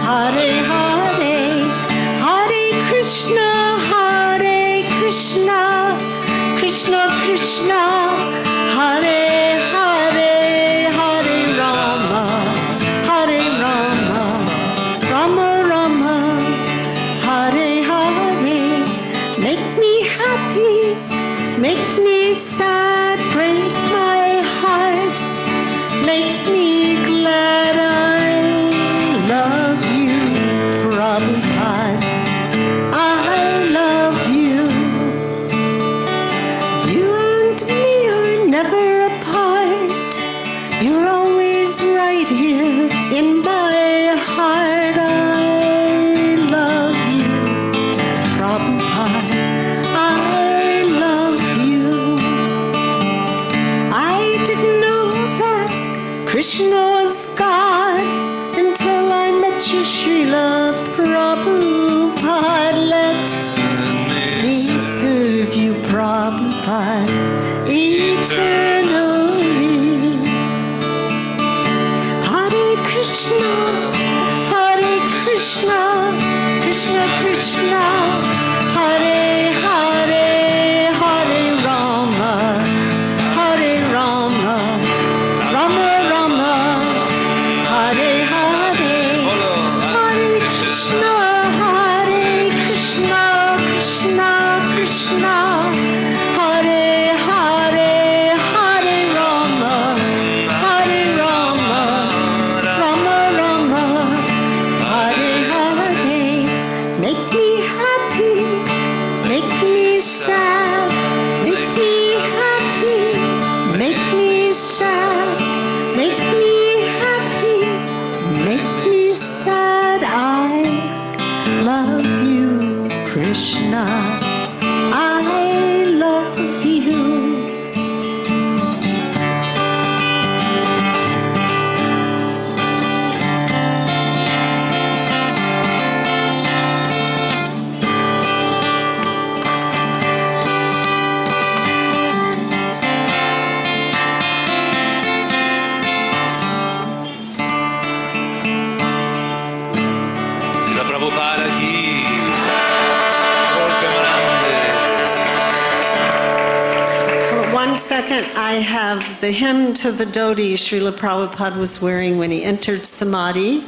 Hare Hare, Hare Krishna, Hare Krishna, Krishna Krishna, Hare Hare, Hare Rama, Hare Rama, Rama Rama, Hare Hare. Make me happy, make me sad, break my heart, make me glad. I love you, Prabhupada. I love you. You and me are never apart. You're always right here in my heart. I love you, Prabhupada. I love you. I didn't know that Krishna was God until I met you, Srila Prabhupada. Let me serve you, Prabhupada, eternally. Hare Krishna, Hare Krishna, Krishna Krishna, Hare Hare, Hare Rama, Hare Rama, Rama Rama, Hare Hare, Hare Krishna, Hare Krishna, Krishna Krishna, Hare Hare, Hare Rama, Hare Rama, Rama Rama, second, I have the hymn to the dhoti Srila Prabhupada was wearing when he entered Samadhi.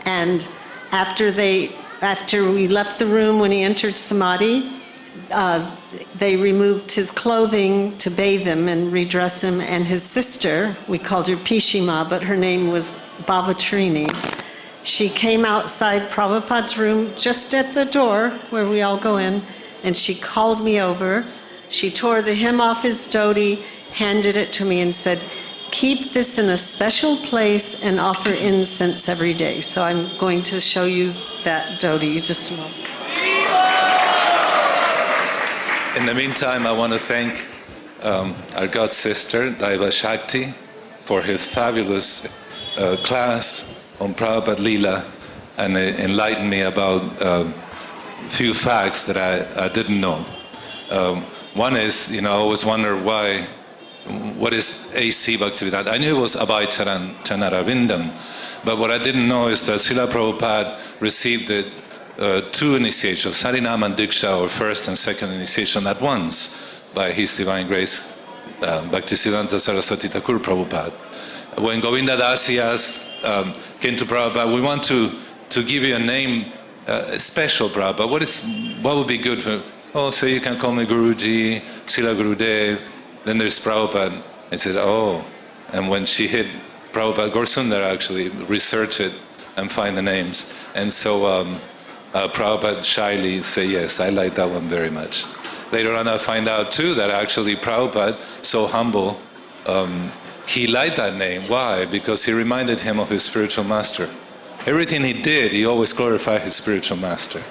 And after we left the room when he entered Samadhi, they removed his clothing to bathe him and redress him. And his sister, we called her Pishima, but her name was Bhavatrini. She came outside Prabhupada's room just at the door where we all go in, and she called me over. She tore the hymn off his dhoti, handed it to me and said, keep this in a special place and offer incense every day. So I'm going to show you that dhoti just a moment. In the meantime, I want to thank our God sister, Daiva Shakti, for her fabulous class on Prabhupada Leela, and enlightened me about a few facts that I didn't know. One is, I always wonder what is A.C. Bhaktivedanta? I knew it was Abhay Charanaravindan, but what I didn't know is that Srila Prabhupada received the two initiations, Harinam and Diksha, or first and second initiation at once, by His Divine Grace, Bhaktisiddhanta Saraswati Thakur Prabhupada. When Govinda Dasi came to Prabhupada, we want to give you a name special, Prabhupada. What would be good for? Oh, so you can call me Guruji, Srila Gurudev. Then there's Prabhupada. I said, oh. And when she hit Prabhupada, Gorsundar actually research it and find the names. And so Prabhupada shyly say, yes, I like that one very much. Later on I find out too that actually Prabhupada, so humble, he liked that name. Why? Because he reminded him of his spiritual master. Everything he did, he always glorified his spiritual master.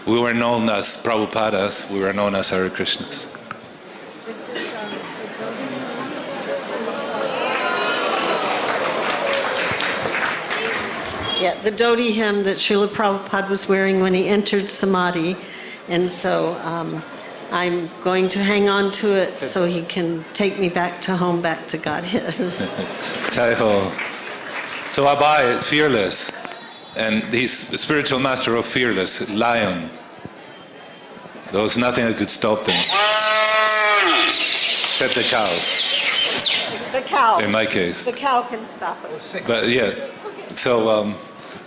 We were known as Prabhupadas, we were known as Hare Krishnas. Yeah, the dhoti hymn that Srila Prabhupada was wearing when he entered Samadhi. And so I'm going to hang on to it so he can take me back to home, back to Godhead. Jai Ho. So Abhay is fearless, and he's the spiritual master of fearless, lion. There was nothing that could stop them, except the cows. The cow. In my case. The cow can stop us. But yeah, so,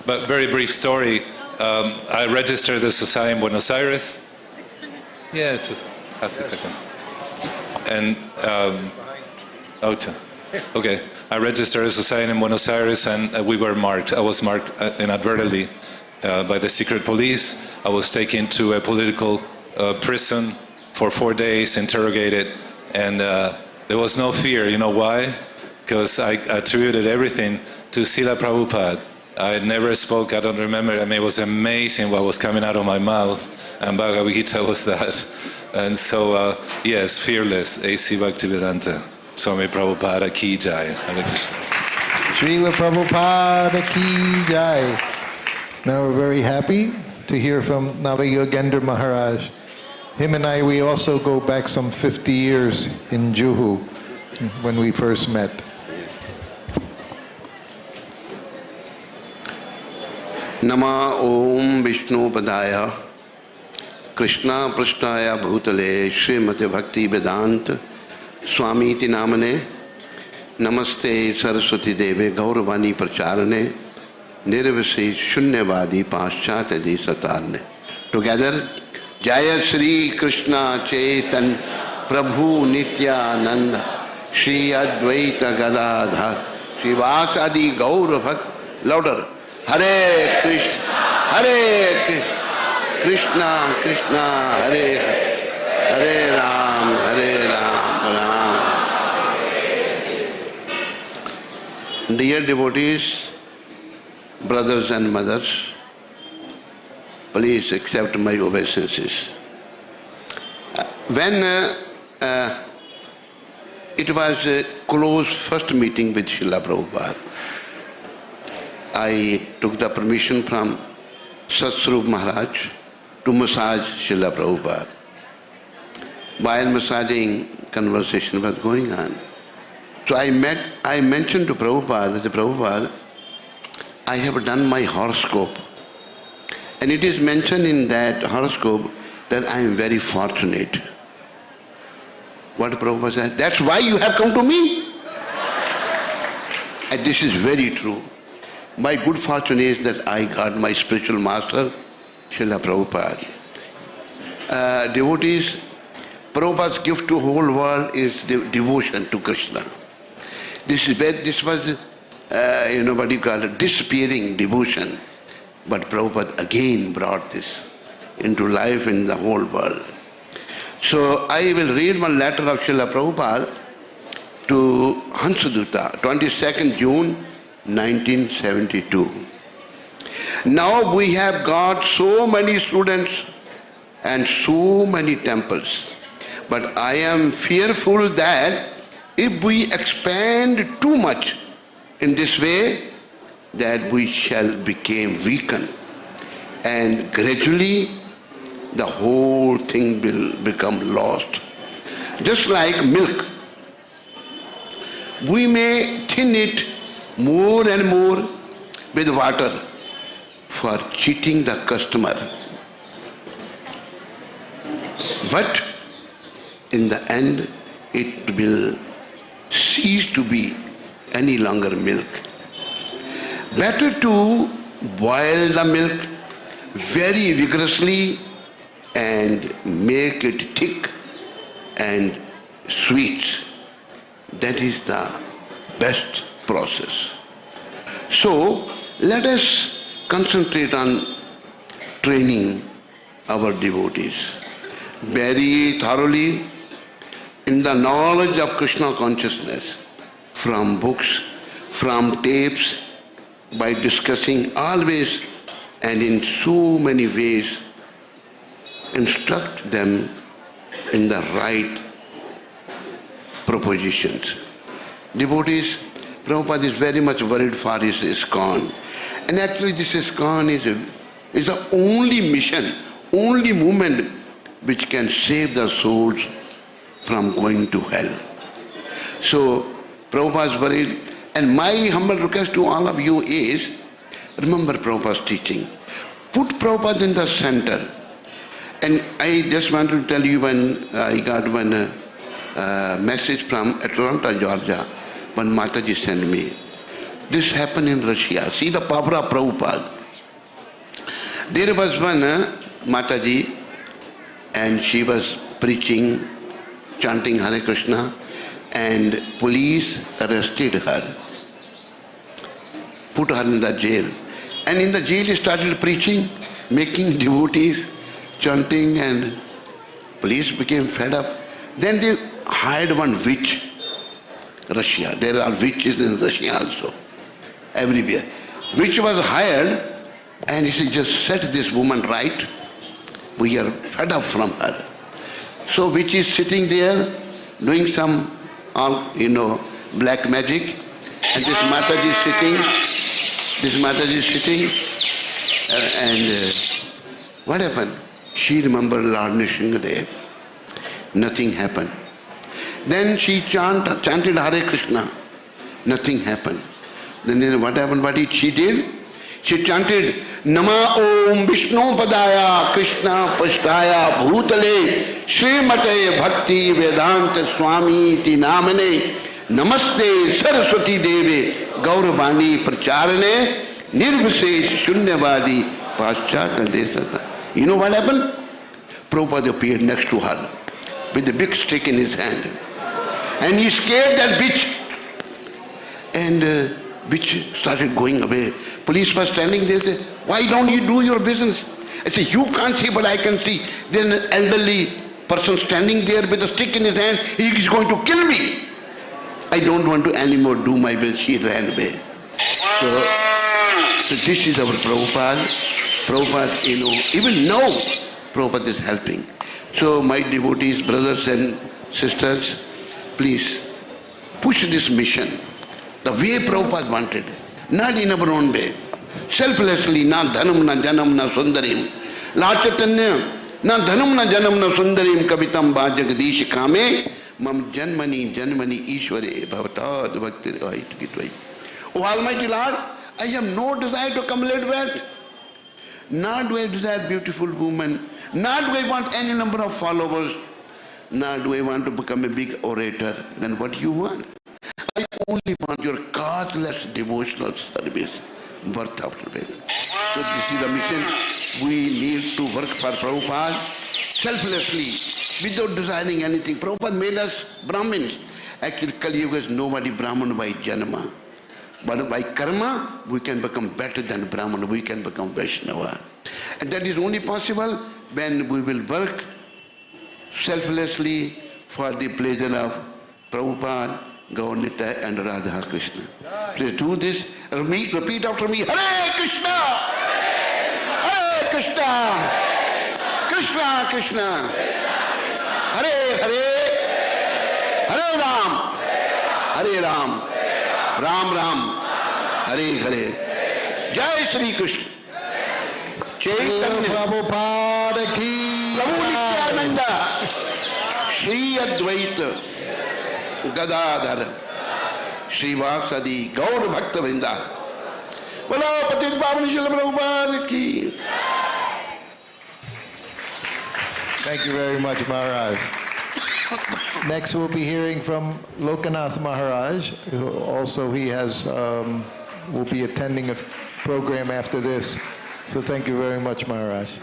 but very brief story. I registered the society in Buenos Aires. Yeah, it's just half a second. And, okay. I registered a society in Buenos Aires, and we were marked. I was marked inadvertently by the secret police. I was taken to a political prison for 4 days, interrogated, and there was no fear. You know why? Because I attributed everything to Srila Prabhupada. I never spoke, I don't remember. I mean, it was amazing what was coming out of my mouth, and Bhagavad Gita was that. And so, yes, fearless, A.C. Bhaktivedanta. Swami Prabhupada ki jai. Hare Krishna. Srila Prabhupada ki jai. Now we're very happy to hear from Navayogendra Maharaj. Him and I, we also go back some 50 years in Juhu when we first met. Nama Om Vishnu Padaya Krishna Prasthaya Bhutale Srimati Bhakti Vedanta Swami iti namane Namaste Saraswati Deve Gauravani Pracharane Nirvasi Shunyavadi Paschatadi Satarne. Together, Jaya Sri Krishna Chaitan Prabhu Nityananda Shri Advaita Gadadhar Shivasadi Gauravak. Louder. Hare Krishna, Hare Krishna, Krishna Krishna, Hare Hare Ram, Hare Ram, Ram. Dear devotees, brothers and mothers, please accept my obeisances. When it was a close first meeting with Srila Prabhupada, I took the permission from Satswarup Maharaj to massage Srila Prabhupada. While massaging, conversation was going on. So I mentioned to Prabhupada, that Prabhupada, I have done my horoscope. And it is mentioned in that horoscope that I am very fortunate. What Prabhupada said, that's why you have come to me. And this is very true. My good fortune is that I got my spiritual master, Srila Prabhupada. Devotees, Prabhupada's gift to whole world is devotion to Krishna. This was, what you call it, disappearing devotion. But Prabhupada again brought this into life in the whole world. So I will read one letter of Srila Prabhupada to Hansadutta, 22nd June 1972. Now we have got so many students and so many temples. But I am fearful that if we expand too much in this way, that we shall become weakened. And gradually the whole thing will become lost. Just like milk. We may thin it more and more with water for cheating the customer. But in the end, it will cease to be any longer milk. Better to boil the milk very vigorously and make it thick and sweet. That is the best process. So let us concentrate on training our devotees very thoroughly in the knowledge of Krishna consciousness from books, from tapes, by discussing always and in so many ways, instruct them in the right propositions. Devotees, Prabhupada is very much worried for his ISKCON. And actually this ISKCON is the only mission, only movement which can save the souls from going to hell. So Prabhupada is worried. And my humble request to all of you is, remember Prabhupada's teaching. Put Prabhupada in the center. And I just want to tell you when I got one message from Atlanta, Georgia, when Mataji sent me. This happened in Russia. See the power of Prabhupada. There was one Mataji, and she was preaching, chanting Hare Krishna, and police arrested her, put her in the jail. And in the jail he started preaching, making devotees, chanting, and police became fed up. Then they hired one witch, Russia. There are witches in Russia also, everywhere. Witch was hired, and he said, just set this woman right. We are fed up from her. So witch is sitting there, doing some, black magic. And this Mataji is sitting, and what happened? She remembered Lord Nrsimhadev. Nothing happened. Then she chanted Hare Krishna. Nothing happened. Then what happened? What did she did? She chanted Nama Om Vishnu Padaya Krishna Pashtaya Bhutale Srimate Bhakti Vedanta Swami Ti Namane Namaste Saraswati Deve Gauravani Pracharane Nirvisesh Shunyavadi Paschata Desata. You know what happened? Prabhupada appeared next to her with a big stick in his hand. And he scared that bitch. And bitch started going away. Police was standing there, said, why don't you do your business? I said, you can't see, but I can see. Then an elderly person standing there with a stick in his hand, he is going to kill me. I don't want to anymore do my will. She ran away. So this is our Prabhupada. Prabhupada, even now, Prabhupada is helping. So my devotees, brothers and sisters, please push this mission the way Prabhupada wanted, not in our own way, selflessly, na dhanam na janam na sundarim. Lord Chaitanya, na dhanam na janam na sundarim kavitam ba jagadish kame mam janmani ishware bhavatad bhakti rahit gitvai. O Almighty Lord, I have no desire to accumulate wealth. Nor do I desire beautiful women. Nor do I want any number of followers. Now do I want to become a big orator? Then what do you want? I only want your causeless devotional service, birth after death. So this is the mission. We need to work for Prabhupada selflessly, without designing anything. Prabhupada made us Brahmins. Actually, Kali Yuga is nobody Brahman by Janma. But by karma, we can become better than Brahman. We can become Vaishnava. And that is only possible when we will work selflessly for the pleasure of Prabhupada, Gaur-Nitai and Radha Krishna. Please do this. Repeat after me. Hare Krishna! Hare Krishna! Krishna Krishna! Hare Hare! Hare Ram! Hare Ram! Ram Ram! Hare Hare! Jai Shri Krishna! Chaitanya Prabhupada ki Prabhu Nityananda Shri Advaita Gadadhar Shri Vasadi Gaur Bhakta Vrinda Bolo Patit Bhavani Srila Prabhupada ki. Thank you very much, Maharaj. Next, we'll be hearing from Lokanath Maharaj, who also he has will be attending a program after this. So thank you very much, Maharaj.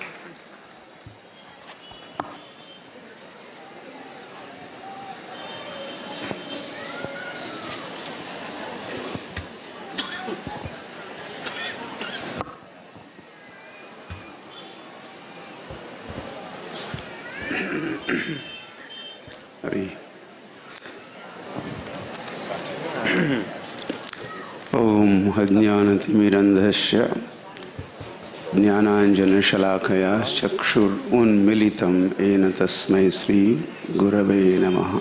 Om Ajnanatimirandhasya Jnananjana-shalakaya Chakshur Unmilitam Ena Tasmai Sri Gurave Namaha.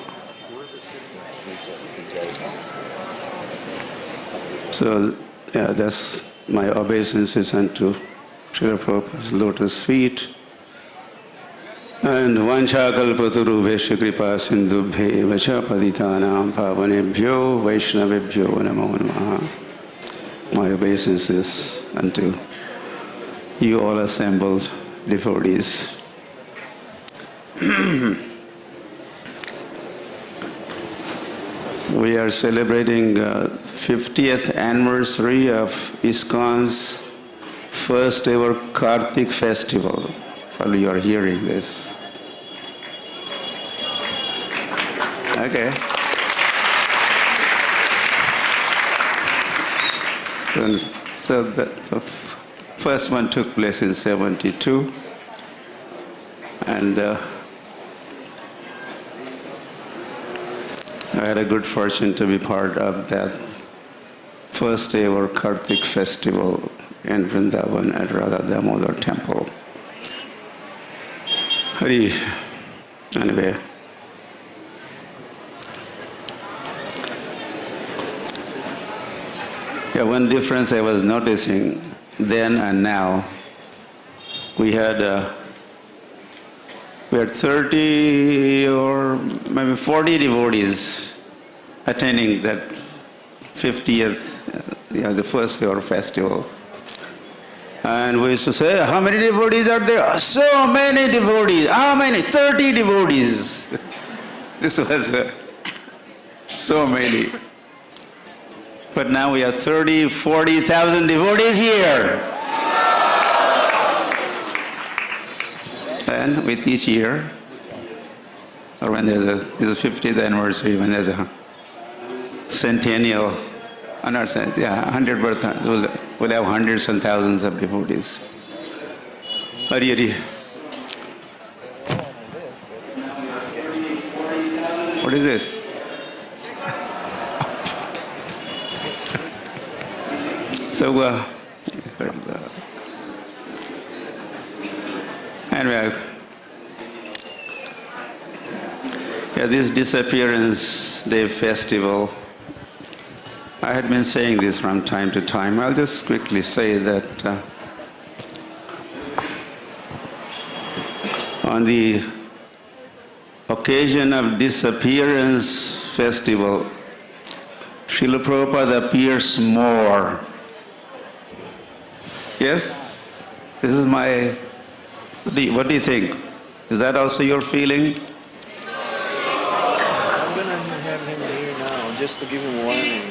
So, that's my obeisances unto Srila Prabhupada's lotus feet. And Vancha Kalpatarubhesha Kripa Sindhubhe Evacha Paditanam Pavanebhyo Vaishnavebhyo Namo Namaha. My obeisances unto you all assembled devotees. We are celebrating 50th anniversary of ISKCON's first ever Kartik festival. Probably you are hearing this. Okay. So the first one took place in 72, and I had a good fortune to be part of that first ever Kartik festival in Vrindavan at Radha Damodar temple. Hari, anyway. Yeah, one difference I was noticing then and now, we had 30 or maybe 40 devotees attending that 50th, the first ever festival. And we used to say, how many devotees are there? So many devotees. How many? 30 devotees. This was so many. But now we have 30, 40,000 devotees here. And with each year, or when there's a 50th anniversary, when there's a centennial, 100 birth, we'll have hundreds and thousands of devotees. Hari Hari. What is this? So, anyway, this Disappearance Day festival, I had been saying this from time to time. I'll just quickly say that on the occasion of Disappearance Festival, Srila Prabhupada appears more. Yes? This is my... What do you think? Is that also your feeling? just to give him warning.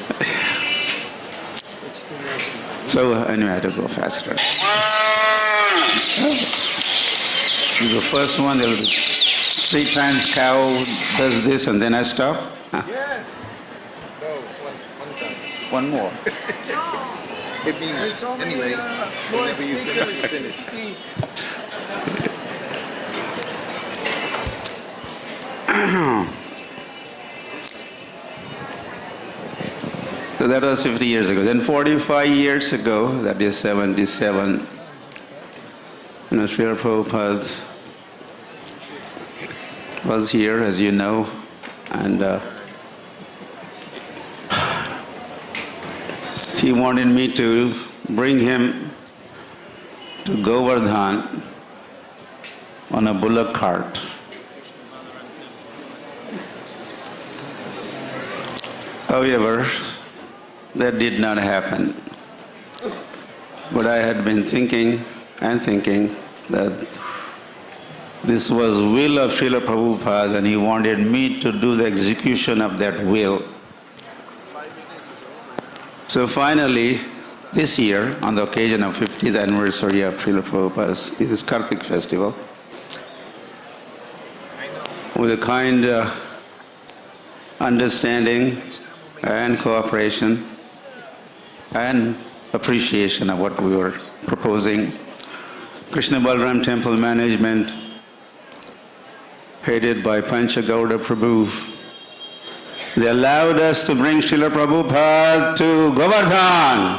That's too much. So anyway, I had to go faster. The first one, there will be 3 times cow does this and then I stop. Yes. No, one time. One more. It means, anyway, whenever you finish. So that was 50 years ago. Then 45 years ago, that is 77, Srila Prabhupada was here, as you know, and he wanted me to bring him to Govardhan on a bullock cart. However, that did not happen. But I had been thinking that this was will of Srila Prabhupada and he wanted me to do the execution of that will. So finally, this year, on the occasion of 50th anniversary of Srila Prabhupada's this Kartik festival, with a kind understanding and cooperation and appreciation of what we were proposing, Krishna Balaram Temple Management, headed by Panchagauda Prabhu, they allowed us to bring Srila Prabhupada to Govardhan.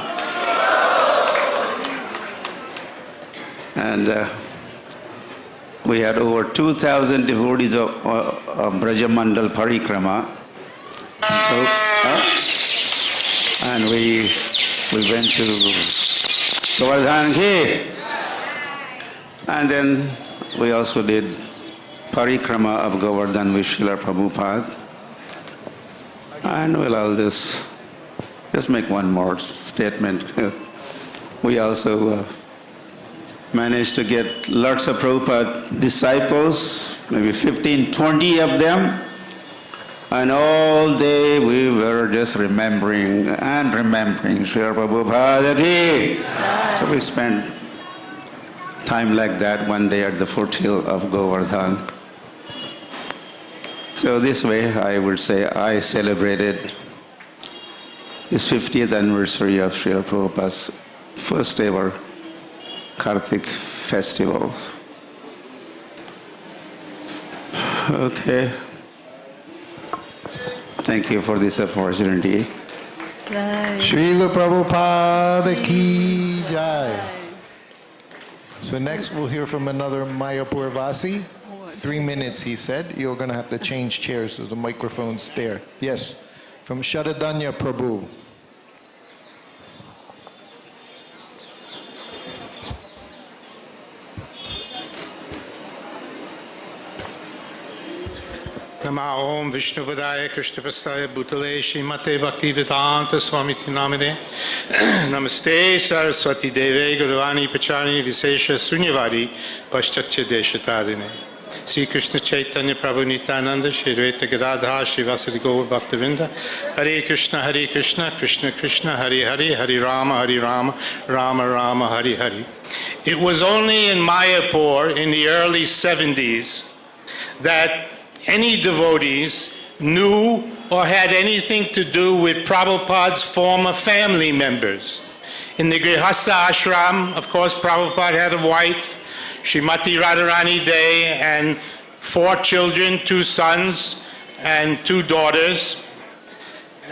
And we had over 2,000 devotees of Brajamandal Parikrama. And we went to Govardhan Ki. And then we also did Parikrama of Govardhan with Srila Prabhupada. And I'll just make one more statement. We also managed to get lots of Prabhupada disciples, maybe 15, 20 of them. And all day we were just remembering Srila Prabhupada Ki. So we spent time like that one day at the foothill of Govardhan. So this way I would say I celebrated this 50th anniversary of Srila Prabhupada's first ever Kartik festival. Okay. Thank you for this opportunity. Srila Prabhupada Ki Jai. So next we'll hear from another Mayapur Vasi. 3 minutes, he said. You're going to have to change chairs. There's a microphone's there. Yes, from Sharadanya Prabhu. Nama Om Vishnupadaya Krishnapastaya Bhutale Srimate Bhaktivedanta Swamiti Namine Namaste Saraswati Deve Guruvani Pachani Visesha Sunyavadi Paschatya Deshatadine Sri Krishna Chaitanya Prabhu Nityananda Shri Advaita Gadadhar Shri Vasari Gaur Bhaktavinda Hare Krishna Krishna Krishna Hare Hare Hare Rama Rama Rama Hare Hare. It was only in Mayapur in the early 70s that any devotees knew or had anything to do with Prabhupada's former family members. In the Grihastha ashram, of course, Prabhupada had a wife, Srimati Radharani Dey, and 4 children, 2 sons and 2 daughters.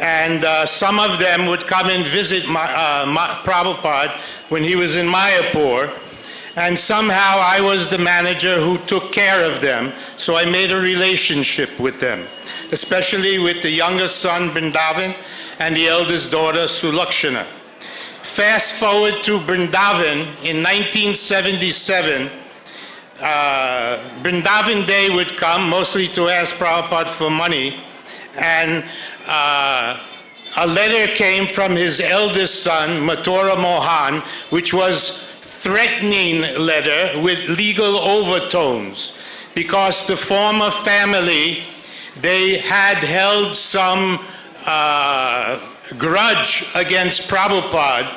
And some of them would come and visit Prabhupada when he was in Mayapur. And somehow I was the manager who took care of them, so I made a relationship with them, especially with the youngest son, Vrindavan, and the eldest daughter, Sulakshana. Fast forward to Vrindavan in 1977, Vrindavan Day would come, mostly to ask Prabhupada for money, and a letter came from his eldest son, Mathura Mohan, which was threatening letter with legal overtones, because the former family, they had held some grudge against Prabhupada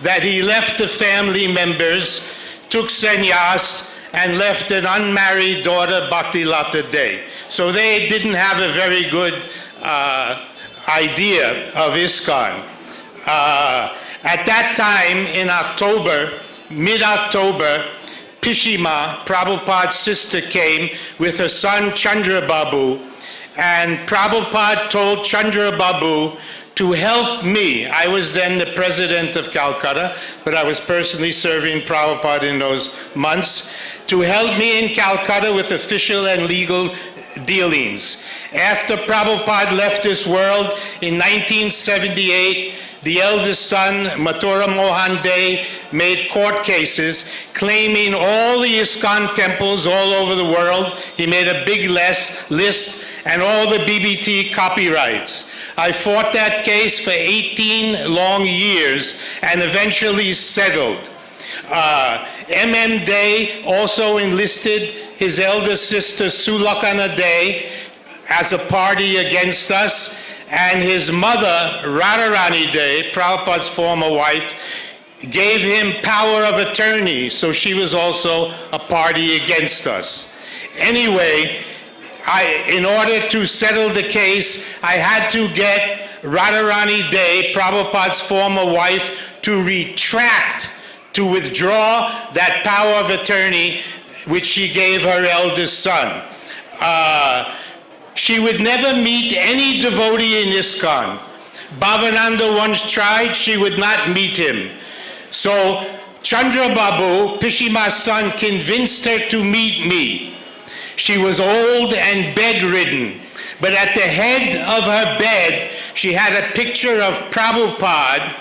that he left the family members, took sannyas, and left an unmarried daughter, Bhakti Lata Dey. So they didn't have a very good idea of ISKCON. At that time, in October, mid-October, Pishima, Prabhupada's sister, came with her son Chandra Babu, and Prabhupada told Chandra Babu to help me. I was then the president of Calcutta, but I was personally serving Prabhupada in those months, to help me in Calcutta with official and legal dealings. After Prabhupada left this world in 1978, the eldest son, Mathura Mohan Dey, made court cases claiming all the ISKCON temples all over the world. He made a big list and all the BBT copyrights. I fought that case for 18 long years and eventually settled. M.M. Dey also enlisted his elder sister Sulakana Dey as a party against us, and his mother, Radharani Dey, Prabhupada's former wife, gave him power of attorney, so she was also a party against us. Anyway, in order to settle the case, I had to get Radharani Dey, Prabhupada's former wife, to retract, to withdraw that power of attorney which she gave her eldest son. She would never meet any devotee in ISKCON. Bhavananda once tried, she would not meet him. So Chandra Babu, Pishima's son, convinced her to meet me. She was old and bedridden, but at the head of her bed, she had a picture of Prabhupada,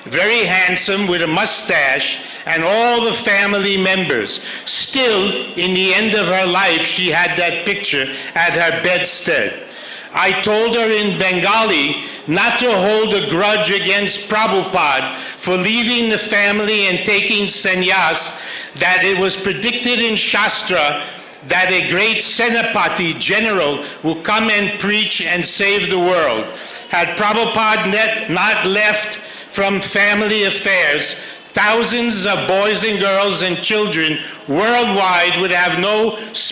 very handsome with a mustache, and all the family members. Still, in the end of her life, she had that picture at her bedstead. I told her in Bengali not to hold a grudge against Prabhupada for leaving the family and taking sannyas, that it was predicted in Shastra that a great Senapati general will come and preach and save the world. Had Prabhupada not left from family affairs, thousands of boys and girls and children worldwide would have no